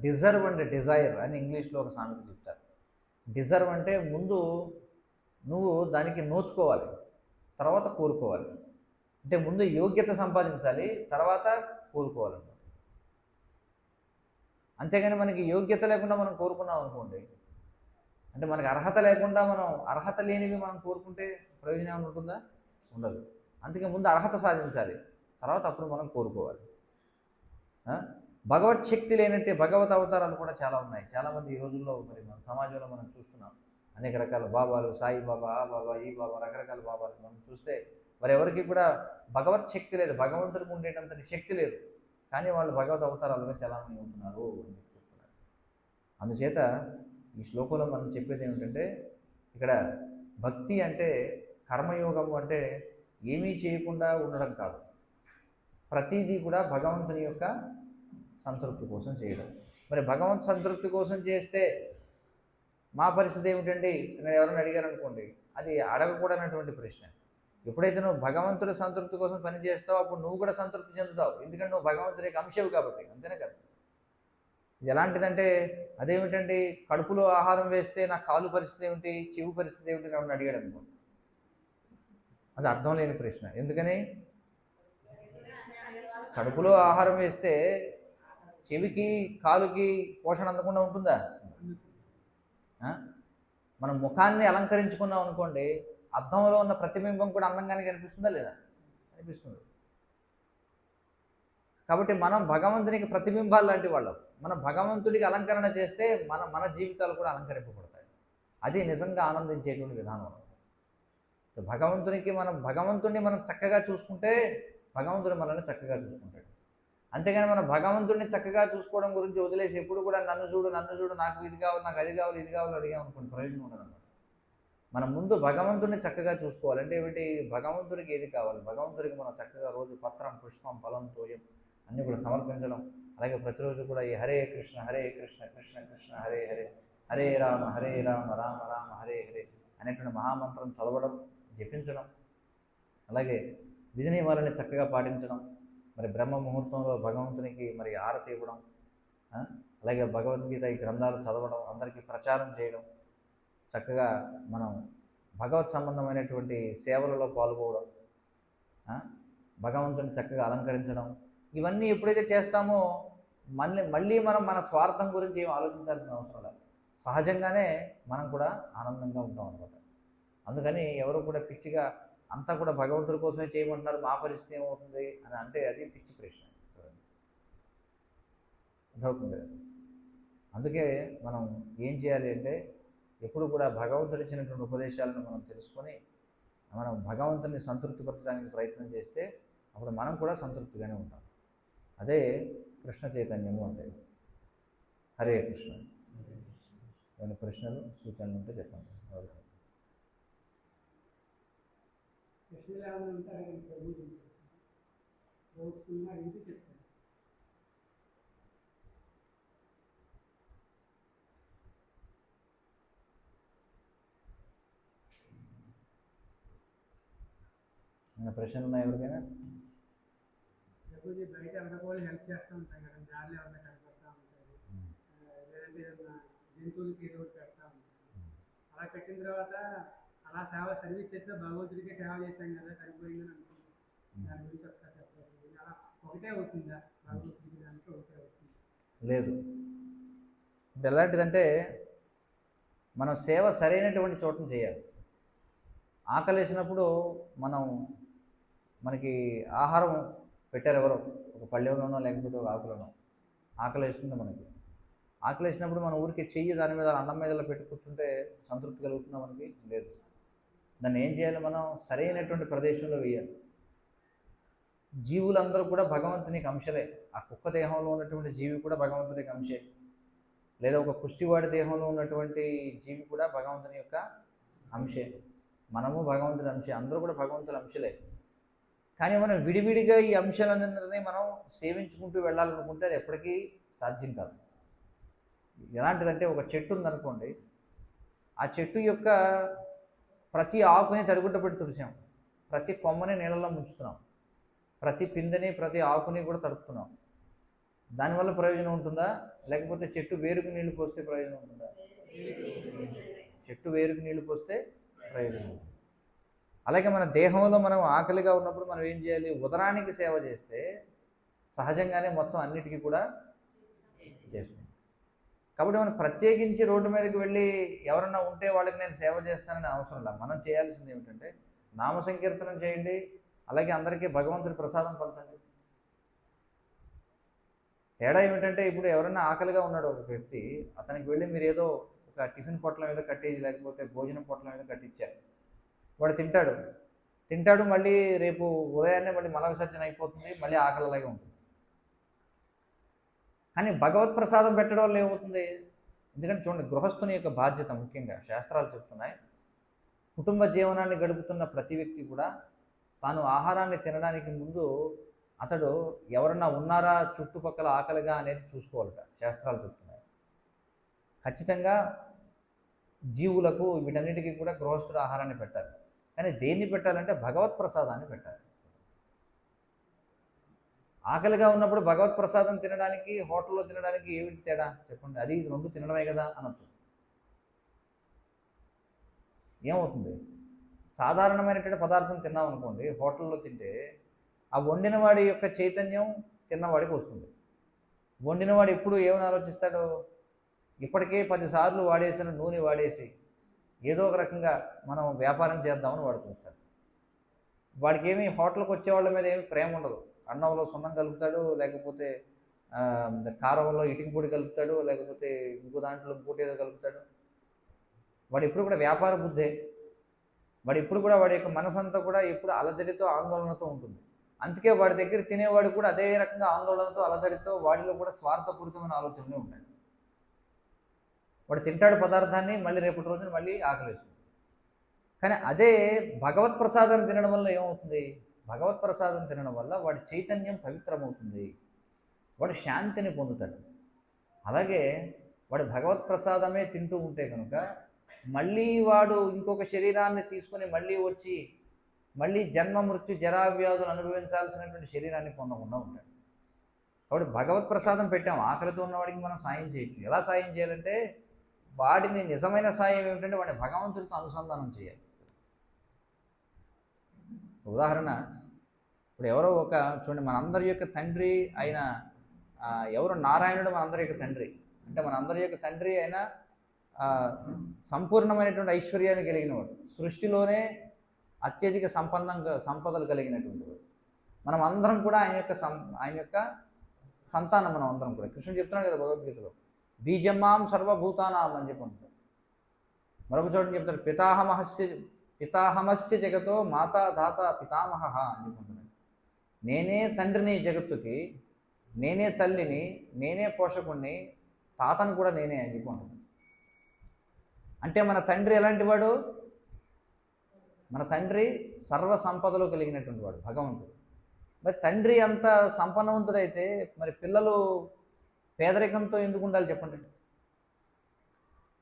డిజర్వ్ అండ్ డిజైర్ అని ఇంగ్లీష్లో ఒక సామెత చెప్తారు. డిజర్వ్ అంటే ముందు నువ్వు దానికి నోచుకోవాలి, తర్వాత కోరుకోవాలి. అంటే ముందు యోగ్యత సంపాదించాలి, తర్వాత కోరుకోవాలన్నమాట. అంతేగాని మనకి యోగ్యత లేకుండా మనం కోరుకున్నాం అనుకోండి, అంటే మనకి అర్హత లేకుండా మనం అర్హత లేనివి మనం కోరుకుంటే ప్రయోజనం ఉంటుందా? ఉండదు. అందుకే ముందు అర్హత సాధించాలి, తర్వాత అప్పుడు మనం కోరుకోవాలి. భగవత్ శక్తి లేనంటే భగవత్ అవతారాలు కూడా చాలా ఉన్నాయి. చాలామంది ఈ రోజుల్లో మరి మన సమాజంలో మనం చూస్తున్నాం. అనేక రకాల బాబాలు, సాయి బాబా, ఆ బాబా, ఈ బాబా, రకరకాల బాబాలు మనం చూస్తే వారెవరికి కూడా భగవత్ శక్తి లేదు, భగవంతుడికి ఉండేటంతటి శక్తి లేదు. కానీ వాళ్ళు భగవత్ అవతారాలుగా చాలామంది ఉంటున్నారు అని చెప్తున్నారు. అందుచేత ఈ శ్లోకంలో మనం చెప్పేది ఏమిటంటే, ఇక్కడ భక్తి అంటే కర్మయోగము అంటే ఏమీ చేయకుండా ఉండడం కాదు, ప్రతిదీ కూడా భగవంతుని యొక్క సంతృప్తి కోసం చేయడం. మరి భగవంతు సంతృప్తి కోసం చేస్తే మా పరిస్థితి ఏమిటండి నేను ఎవరైనా అడిగారు అనుకోండి, అది అడగకూడనటువంటి ప్రశ్న. ఎప్పుడైతే నువ్వు భగవంతుడి సంతృప్తి కోసం పని చేస్తావు, అప్పుడు నువ్వు కూడా సంతృప్తి చెందుతావు. ఎందుకంటే నువ్వు భగవంతుడి యొక్క అంశవు కాబట్టి. అంతేనే కదా? ఇది ఎలాంటిదంటే, అదేమిటండి, కడుపులో ఆహారం వేస్తే నా కాలు పరిస్థితి ఏమిటి, చెవు పరిస్థితి ఏమిటి అని అడిగాడు అనుకోండి, అది అర్థం లేని ప్రశ్న. ఎందుకని? కడుపులో ఆహారం వేస్తే చెవికి కాలుకి పోషణ అందకుండా ఉంటుందా? మనం ముఖాన్ని అలంకరించుకున్నాం అనుకోండి, అద్దంలో ఉన్న ప్రతిబింబం కూడా అందంగానే కనిపిస్తుందా లేదా? కనిపిస్తుంది. కాబట్టి మనం భగవంతునికి ప్రతిబింబాలు లాంటి వాళ్ళం. మనం భగవంతుడికి అలంకరణ చేస్తే మన జీవితాలు కూడా అలంకరింపబడతాయి. అది నిజంగా ఆనందించేటువంటి విధానం. భగవంతుడిని మనం చక్కగా చూసుకుంటే భగవంతుడు మనల్ని చక్కగా చూసుకుంటాడు. అంతేగాని మనం భగవంతుడిని చక్కగా చూసుకోవడం గురించి వదిలేసి ఎప్పుడు కూడా నన్ను చూడు, నాకు ఇది కావాలి, నాకు అది కావాలి, ఇది కావాలి అడిగామనుకోండి, ప్రయోజనం ఉండదన్నమాట. మనం ముందు భగవంతుడిని చక్కగా చూసుకోవాలి. అంటే ఏమిటి? భగవంతుడికి ఏది కావాలి, భగవంతుడికి మనం చక్కగా రోజు పత్రం, పుష్పం, ఫలం, తోయం అన్నీ కూడా సమర్పించడం. అలాగే ప్రతిరోజు కూడా ఈ హరే కృష్ణ కృష్ణ కృష్ణ హరే హరే, హరే రామ రామ రామ హరే హరే అనేటువంటి మహామంత్రం చదవడం, జపించడం. అలాగే విధి నియమాలని చక్కగా పాటించడం. మరి బ్రహ్మ ముహూర్తంలో భగవంతునికి మరి ఆరతి ఇవ్వడం, అలాగే భగవద్గీత ఈ గ్రంథాలు చదవడం, అందరికీ ప్రచారం చేయడం, చక్కగా మనం భగవత్ సంబంధమైనటువంటి సేవలలో పాల్గొవడం, భగవంతుని చక్కగా అలంకరించడం, ఇవన్నీ ఎప్పుడైతే చేస్తామో మళ్ళీ మనం మన స్వార్థం గురించి ఏం ఆలోచించాల్సిన అవసరం లేదు. సహజంగానే మనం కూడా ఆనందంగా ఉంటాం అనమాట. అందుకని ఎవరు కూడా పిచ్చిగా అంతా కూడా భగవంతుడి కోసమే చేయమంటున్నారు, మా పరిస్థితి ఏమవుతుంది అని అంటే అది పిచ్చి ప్రశ్న అర్థమవుతుంది. అందుకే మనం ఏం చేయాలి అంటే ఎప్పుడు కూడా భగవంతుడు ఇచ్చినటువంటి ఉపదేశాలను మనం తెలుసుకొని మనం భగవంతుని సంతృప్తిపరచడానికి ప్రయత్నం చేస్తే అప్పుడు మనం కూడా సంతృప్తిగానే ఉంటాం. అదే కృష్ణ చైతన్యము అంటే. హరే కృష్ణ. ఏమైనా ప్రశ్నలు సూచనలు ఉంటే చెప్పండి. ప్రశ్నలు ఉన్నాయి ఎవరికైనా? బయట ఎవరికోళ్ళు హెల్ప్ చేస్తూ ఉంటాం కదా, దారిలో ఎవరైనా కనపడతా ఉంటారు, లేదంటే ఏదైనా జంతువులకి ఏదో ఒకటి పెడతా ఉంటాం. అలా పెట్టిన తర్వాత అలా సర్వీస్ చేస్తే భగవంతుడికే సేవ చేశాం కదా, సరిపోయిందని అనుకుంటాం. దాని గురించి ఒకసారి చెప్పండి. అలా ఒకటే అవుతుందా భగవంతుడికి దాంట్లో ఒకటే అవుతుంది? లేదు. ఇప్పుడు ఎలాంటిదంటే మనం సేవ సరైనటువంటి చోటను చేయాలి. ఆకలేసినప్పుడు మనకి ఆహారం పెట్టారు ఎవరో, ఒక పళ్ళెంలోనో లేకపోతే ఒక ఆకులోనో ఆకలేస్తుంది. ఆకలేసినప్పుడు మన ఊరికి చెయ్యి దాని మీద అన్నం మీద పెట్టి కూర్చుంటే సంతృప్తి కలుగుతుందా? మనకి లేదు. దాన్ని ఏం చేయాలి? మనం సరైనటువంటి ప్రదేశంలో వేయాలి. జీవులందరూ కూడా భగవంతునికి అంశలే. ఆ కుక్క దేహంలో ఉన్నటువంటి జీవి కూడా భగవంతునికి అంశే, లేదా ఒక కుష్టివాడి దేహంలో ఉన్నటువంటి జీవి కూడా భగవంతుని యొక్క అంశే. మనము భగవంతుని అంశే, అందరూ కూడా భగవంతుని అంశలే. కానీ మనం విడివిడిగా ఈ అంశాలన్నింటినీ మనం సేవించుకుంటూ వెళ్ళాలనుకుంటే అది ఎప్పటికీ సాధ్యం కాదు. ఎలాంటిదంటే ఒక చెట్టు ఉందనుకోండి, ఆ చెట్టు యొక్క ప్రతి ఆకుని తడిగుడ్డ పెట్టి తుడిచాం, ప్రతి కొమ్మని నీళ్ళలో ముంచుతున్నాం, ప్రతి పిందెని ప్రతి ఆకుని కూడా తడుపుతున్నాం. దానివల్ల ప్రయోజనం ఉంటుందా? లేకపోతే చెట్టు వేరుకు నీళ్లు పోస్తే ప్రయోజనం ఉంటుందా? చెట్టు వేరుకు నీళ్లు పోస్తే ప్రయోజనం ఉంటుంది. అలాగే మన దేహంలో మనం ఆకలిగా ఉన్నప్పుడు మనం ఏం చేయాలి? ఉదరానికి సేవ చేస్తే సహజంగానే మొత్తం అన్నిటికీ కూడా చేస్తుంది. కాబట్టి మనం ప్రత్యేకించి రోడ్డు మీదకి వెళ్ళి ఎవరన్నా ఉంటే వాళ్ళకి నేను సేవ చేస్తానని అవసరం లేదు. మనం చేయాల్సింది ఏమిటంటే నామ సంకీర్తనం చేయండి, అలాగే అందరికీ భగవంతుడి ప్రసాదం పంచండి. తేడా ఏమిటంటే ఇప్పుడు ఎవరైనా ఆకలిగా ఉన్నాడు ఒక వ్యక్తి, అతనికి వెళ్ళి మీరు ఏదో ఒక టిఫిన్ పొట్లం ఏదో కట్టేసి లేకపోతే భోజనం పొట్లం ఏదో కట్టించారు, వాడు తింటాడు, మళ్ళీ రేపు ఉదయాన్నే మళ్ళీ మల విసర్జన అయిపోతుంది, మళ్ళీ ఆకలిలాగే ఉంటుంది. కానీ భగవత్ ప్రసాదం పెట్టడం వల్ల ఏమవుతుంది? ఎందుకంటే చూడండి, గృహస్థుని యొక్క బాధ్యత ముఖ్యంగా శాస్త్రాలు చెప్తున్నాయి, కుటుంబ జీవనాన్ని గడుపుతున్న ప్రతి వ్యక్తి కూడా తాను ఆహారాన్ని తినడానికి ముందు అతడు ఎవరన్నా ఉన్నారా చుట్టుపక్కల ఆకలిగా అనేది చూసుకోవాలట. శాస్త్రాలు చెప్తున్నాయి ఖచ్చితంగా జీవులకు వీటన్నిటికీ కూడా గృహస్థుడు ఆహారాన్ని పెట్టాలి. కానీ దేన్ని పెట్టాలంటే భగవత్ ప్రసాదాన్ని పెట్టాలి. ఆకలిగా ఉన్నప్పుడు భగవత్ ప్రసాదం తినడానికి హోటల్లో తినడానికి ఏమిటి తేడా చెప్పండి? అది రెండు తినడమే కదా అనొచ్చు. ఏమవుతుంది? సాధారణమైనటువంటి పదార్థం తిన్నాం అనుకోండి, హోటల్లో తింటే ఆ వండినవాడి యొక్క చైతన్యం తిన్నవాడికి వస్తుంది. వండినవాడు ఎప్పుడు ఏమని ఆలోచిస్తాడు? ఇప్పటికే 10 సార్లు వాడేసిన నూనె వాడేసి ఏదో ఒక రకంగా మనం వ్యాపారం చేద్దామని వాడు చూస్తాడు. వాడికి ఏమి హోటల్కి వచ్చేవాళ్ళ మీద ఏమి ప్రేమ ఉండదు. అన్నంలో సున్నం కలుపుతాడు, లేకపోతే కారంలో ఇటుక పొడి కలుపుతాడు, లేకపోతే ఇంకో దాంట్లో ఇంకోటి ఏదో కలుపుతాడు. వాడు ఎప్పుడు కూడా వ్యాపార బుద్ధే. వాడు ఎప్పుడు కూడా వాడి యొక్క మనసంతా కూడా ఎప్పుడు అలజడితో ఆందోళనతో ఉంటుంది. అందుకే వాడి దగ్గర తినేవాడు కూడా అదే రకంగా ఆందోళనతో అలజడితో వాడిలో కూడా స్వార్థపూరితమైన ఆలోచనలు ఉంటాయి. వాడు తింటాడు పదార్థాన్ని, మళ్ళీ రేపటి రోజున మళ్ళీ ఆకలిస్తుంది. కానీ అదే భగవత్ ప్రసాదాన్ని తినడం వల్ల ఏమవుతుంది? భగవత్ ప్రసాదం తినడం వల్ల వాడి చైతన్యం పవిత్రమవుతుంది, వాడు శాంతిని పొందుతాడు. అలాగే వాడు భగవత్ ప్రసాదమే తింటూ ఉంటే కనుక మళ్ళీ వాడు ఇంకొక శరీరాన్ని తీసుకొని మళ్ళీ వచ్చి మళ్ళీ జన్మ మృత్యు జరావ్యాధులు అనుభవించాల్సినటువంటి శరీరాన్ని పొందకుండా ఉంటాడు. కాబట్టి భగవత్ ప్రసాదం పెట్టాం, ఆకలితో ఉన్నవాడికి మనం సాయం చేయొచ్చు. ఎలా సాయం చేయాలంటే వాడిని నిజమైన సాయం ఏమిటంటే వాడిని భగవంతుడితో అనుసంధానం చేయాలి. ఉదాహరణ, ఇప్పుడు ఎవరో ఒక చూడండి, మనందరి యొక్క తండ్రి అయిన ఎవరు నారాయణుడు మనందరి యొక్క తండ్రి. అంటే మనందరి యొక్క తండ్రి అయిన సంపూర్ణమైనటువంటి ఐశ్వర్యాన్ని కలిగినవాడు, సృష్టిలోనే అత్యధిక సంపదలు కలిగినటువంటి వాడు. మనం అందరం కూడా ఆయన యొక్క సంతానం. మనం అందరం కూడా కృష్ణుడు చెప్తున్నాడు కదా భగవద్గీతలో, బీజమాం సర్వభూతానాం అని చెప్పి ఉంటాడు. మరొక చోట చెప్తాడు, పితాహమస్య జగతో మాతా దాత పితామహ అని చెప్పుకుంటున్నాడు. నేనే తండ్రిని జగత్తుకి, నేనే తల్లిని, నేనే పోషకుణ్ణి, తాతను కూడా నేనే అని చెప్పుకుంటున్నాడు. అంటే మన తండ్రి ఎలాంటి వాడు? మన తండ్రి సర్వ సంపదలు కలిగినటువంటి వాడు భగవంతుడు. మరి తండ్రి అంత సంపన్నవంతుడైతే మరి పిల్లలు పేదరికంతో ఎందుకు ఉండాలి చెప్పండి?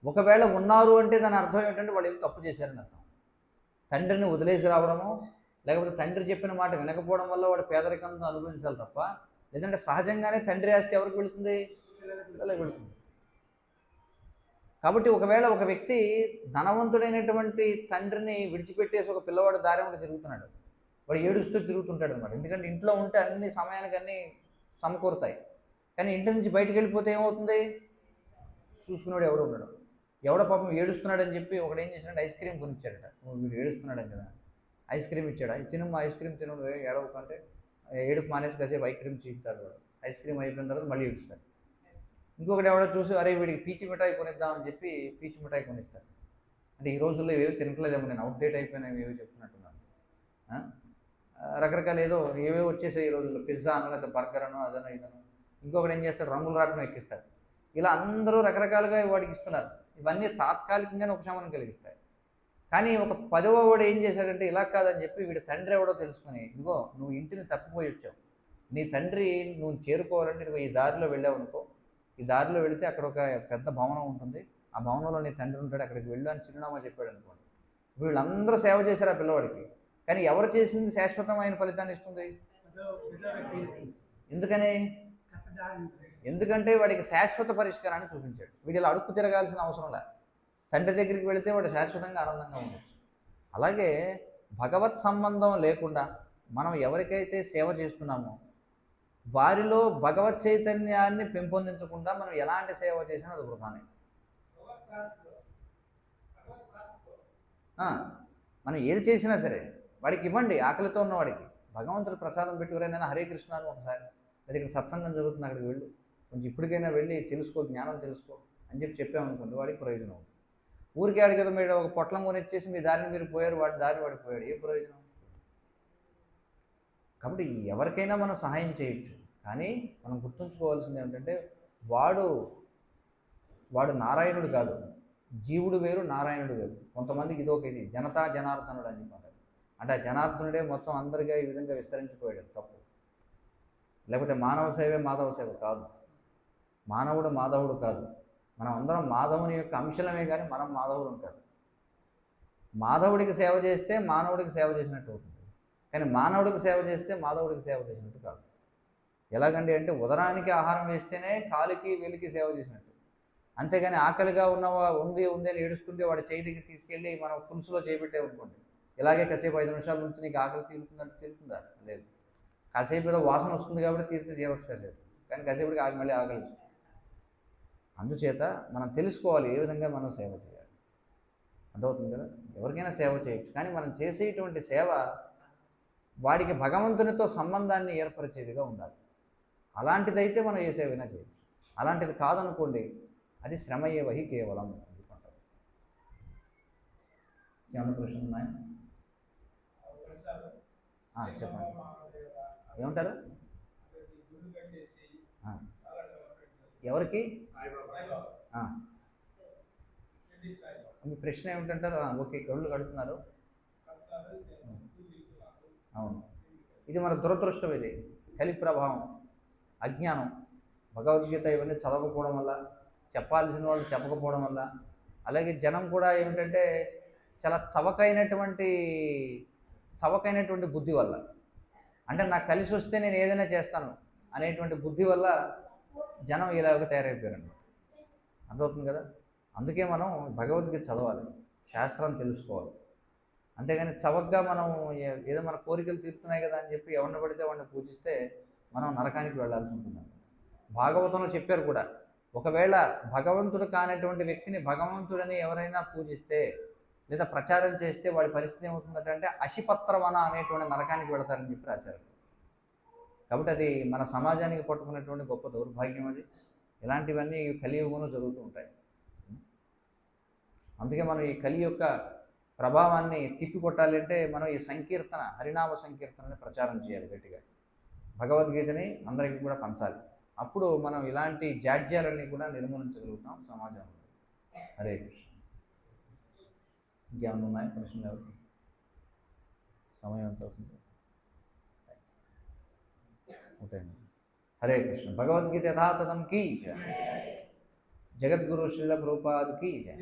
ఒకవేళ ఉన్నారు అంటే దాని అర్థం ఏంటంటే వాళ్ళు ఏదో తప్పు చేశారని అర్థం. తండ్రిని వదిలేసి రావడము, లేకపోతే తండ్రి చెప్పిన మాట వినకపోవడం వల్ల వాడు పేదరికంతో అనుభవించాలి తప్ప, లేదంటే సహజంగానే తండ్రి ఆస్తి ఎవరికి వెళుతుంది? పిల్లలకు వెళుతుంది. కాబట్టి ఒకవేళ ఒక వ్యక్తి ధనవంతుడైనటువంటి తండ్రిని విడిచిపెట్టేసి ఒక పిల్లవాడు దారి ఉండి తిరుగుతున్నాడు, వాడు ఏడుస్తూ తిరుగుతుంటాడు అనమాట. ఎందుకంటే ఇంట్లో ఉంటే అన్ని సమయానికి అన్నీ సమకూరుతాయి. కానీ ఇంటి నుంచి బయటకు వెళ్ళిపోతే ఏమవుతుంది? చూసుకున్నాడు ఎవడు ఉన్నాడు. ఎవడో పాపం ఏడుస్తున్నాడని చెప్పి ఒకడు ఏం చేసినట్టు ఐస్ క్రీమ్ కొనిచ్చాడట. వీడు ఏడుస్తున్నాడని కదా, ఐస్ క్రీమ్ ఇచ్చాడు. తినమ్మా ఐస్ క్రీమ్ తిను, ఏడవకంటే ఏడుపు మానేసి కాసేపు ఐస్ క్రీమ్ చీపుతాడు వాడు. ఐస్ క్రీమ్ అయిపోయిన తర్వాత మళ్ళీ ఏడుస్తాడు. ఇంకొకటి ఎవడో చూసి అరే వీడికి పీచు మిఠాయి కొనిద్దామని చెప్పి పీచు మిఠాయి కొనిస్తాడు. అంటే ఈ రోజుల్లో ఏవో తినట్లేదేమో, నేను అవుట్డేట్ అయిపోయినాయి ఏవో చెప్తున్నట్టున్నాను. రకరకాల ఏవేవో వచ్చేసాయి ఈ రోజుల్లో, పిజ్జా అనో లేదా బర్గర్ అనో అదనో ఇదనో. ఇంకొకటి ఏం చేస్తాడు, రంగులు రాట్నం ఎక్కిస్తాడు. ఇలా అందరూ రకరకాలుగా వాడికి ఇస్తున్నారు. ఇవన్నీ తాత్కాలికంగానే ఉపశమనం కలిగిస్తాయి. కానీ ఒక 10వ వాడు ఏం చేశాడంటే ఇలా కాదని చెప్పి వీడి తండ్రి ఎవడో తెలుసుకుని, ఇదిగో నువ్వు ఇంటిని తప్పిపోయి వచ్చావు, నీ తండ్రి నువ్వు చేరుకోవాలంటే ఇదిగో ఈ దారిలో వెళ్ళావు అనుకో, ఈ దారిలో వెళితే అక్కడ ఒక పెద్ద భవనం ఉంటుంది, ఆ భవనంలో నీ తండ్రి ఉంటాడు, అక్కడికి వెళ్ళు అని చిరునామా చెప్పాడు అనుకోండి. వీళ్ళందరూ సేవ చేశారు ఆ పిల్లవాడికి. కానీ ఎవరు చేసింది శాశ్వతమైన ఫలితాన్ని ఇస్తుంది? ఎందుకని? ఎందుకంటే వాడికి శాశ్వత పరిష్కారాన్ని చూపించాడు. వీడు ఇలా అడుక్కు తిరగాల్సిన అవసరం లేదు. తండ్రి దగ్గరికి వెళితే వాడు శాశ్వతంగా ఆనందంగా ఉండొచ్చు. అలాగే భగవత్ సంబంధం లేకుండా మనం ఎవరికైతే సేవ చేస్తున్నామో వారిలో భగవత్ చైతన్యాన్ని పెంపొందించకుండా మనం ఎలాంటి సేవ చేసినా అది వృధానే. మనం ఏది చేసినా సరే వాడికి ఇవ్వండి. ఆకలితో ఉన్న వాడికి భగవంతుడు ప్రసాదం పెట్టుకురైనా హరే కృష్ణ అని ఒకసారి, లేదా ఇక్కడ సత్సంగం జరుగుతుంది అక్కడికి వెళ్ళు, కొంచెం ఇప్పటికైనా వెళ్ళి తెలుసుకో, జ్ఞానం తెలుసుకో అని చెప్పామనుకోండి, వాడికి ప్రయోజనం ఉంటుంది. ఊరికే ఆడి కదా మీరు ఒక పొట్లం కొనిచ్చేసి మీ దారిని మీరు పోయారు, వాడి దారిని వాడికి పోయాడు, ఏ ప్రయోజనం? కాబట్టి ఎవరికైనా మనం సహాయం చేయొచ్చు. కానీ మనం గుర్తుంచుకోవాల్సింది ఏమిటంటే వాడు నారాయణుడు కాదు, జీవుడు వేరు, నారాయణుడు వేరు. కొంతమందికి ఇది జనతా జనార్దనుడు అని చెప్పారు. అంటే ఆ జనార్దనుడే మొత్తం అందరిగా ఈ విధంగా విస్తరించిపోయాడు, తప్పు. లేకపోతే మానవ సేవే మాధవ సేవ కాదు, మానవుడు మాధవుడు కాదు. మనం అందరం మాధవుని యొక్క అంశలమే కానీ మనం మాధవుడు కాదు. మాధవుడికి సేవ చేస్తే మానవుడికి సేవ చేసినట్టు అవుతుంది, కానీ మానవుడికి సేవ చేస్తే మాధవుడికి సేవ చేసినట్టు కాదు. ఎలాగండి అంటే ఉదరానికి ఆహారం వేస్తేనే కాలికి వెలికి సేవ చేసినట్టు. అంతేగాని ఆకలిగా ఉంది అని ఏడుస్తుంటే వాడి చేయి దగ్గర తీసుకెళ్ళి మనం పులుసులో చేపెట్టే అనుకోండి, ఇలాగే కాసేపు 5 నిమిషాల నుంచి నీకు ఆకలి తీరుతుందంటే తీరుతుందా? లేదు. కాసేపు ఏదో వాసన వస్తుంది కాబట్టి తీరితే చేయవచ్చు కాసేపు, కానీ కాసేపుడికి మళ్ళీ ఆకలి. అందుచేత మనం తెలుసుకోవాలి ఏ విధంగా మనం సేవ చేయాలి. అర్థమవుతుంది కదా? ఎవరికైనా సేవ చేయొచ్చు, కానీ మనం చేసేటువంటి సేవ వాడికి భగవంతునితో సంబంధాన్ని ఏర్పరిచేదిగా ఉండాలి. అలాంటిదైతే మనం ఏ సేవైనా చేయొచ్చు. అలాంటిది కాదనుకోండి, అది శ్రమయేవహి కేవలం అనుకుంటారు. ఏమన్నా ప్రశ్నలు ఉన్నాయా? చెప్పండి, ఏమంటారు? ఎవరికి? మీ ప్రశ్న ఏమిటంటారు? ఓకే, కళ్ళు కడుతున్నారు. అవును, ఇది మన దురదృష్టం, ఇది కలి ప్రభావం, అజ్ఞానం. భగవద్గీత ఇవన్నీ చదవకపోవడం వల్ల, చెప్పాల్సిన వాళ్ళు చెప్పకపోవడం వల్ల, అలాగే జనం కూడా ఏమిటంటే చాలా చవకైనటువంటి బుద్ధి వల్ల, అంటే నాకు కలిసి వస్తే నేను ఏదైనా చేస్తాను అనేటువంటి బుద్ధి వల్ల జనం ఇలాగ తయారైపోయారండి. అర్థమవుతుంది కదా? అందుకే మనం భగవద్గీత చదవాలి, శాస్త్రం తెలుసుకోవాలి. అంతేగాని చవకగా మనం ఏదో మన కోరికలు తీరుతున్నాయి కదా అని చెప్పి ఎవరిని పడితే వాడిని పూజిస్తే మనం నరకానికి వెళ్ళాల్సి ఉంటుంది. భాగవతంలో చెప్పారు కూడా, ఒకవేళ భగవంతుడు కానటువంటి వ్యక్తిని భగవంతుడని ఎవరైనా పూజిస్తే లేదా ప్రచారం చేస్తే వాడి పరిస్థితి ఏమవుతుందంటే అశిపత్రవన అనేటువంటి నరకానికి వెళతారని చెప్పి రాశారు. కాబట్టి అది మన సమాజానికి పట్టుకున్నటువంటి గొప్ప దౌర్భాగ్యం. అది ఇలాంటివన్నీ కలియుగంలో జరుగుతూ ఉంటాయి. అందుకే మనం ఈ కలి యొక్క ప్రభావాన్ని తిప్పికొట్టాలి అంటే మనం ఈ సంకీర్తన, హరినామ సంకీర్తనని ప్రచారం చేయాలి గట్టిగా. భగవద్గీతని అందరికీ కూడా పంచాలి. అప్పుడు మనం ఇలాంటి జాడ్యాలన్నీ కూడా నిర్మూలించగలుగుతాం సమాజంలో. హరే కృష్ణ. ఇంకేమైనా ఉన్నాయి ప్రశ్నలు? ఎవరికి సమయం ఎంత అవుతుంది? ఓకే. హరే కృష్ణ. భగవద్గీత యథాతథం కీ జై. జగద్గురు శ్రీల ప్రభుపాద్ కీ జై.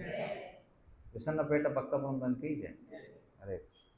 విసన్నపేట భక్త బృందం కీ జై. హరే కృష్ణ.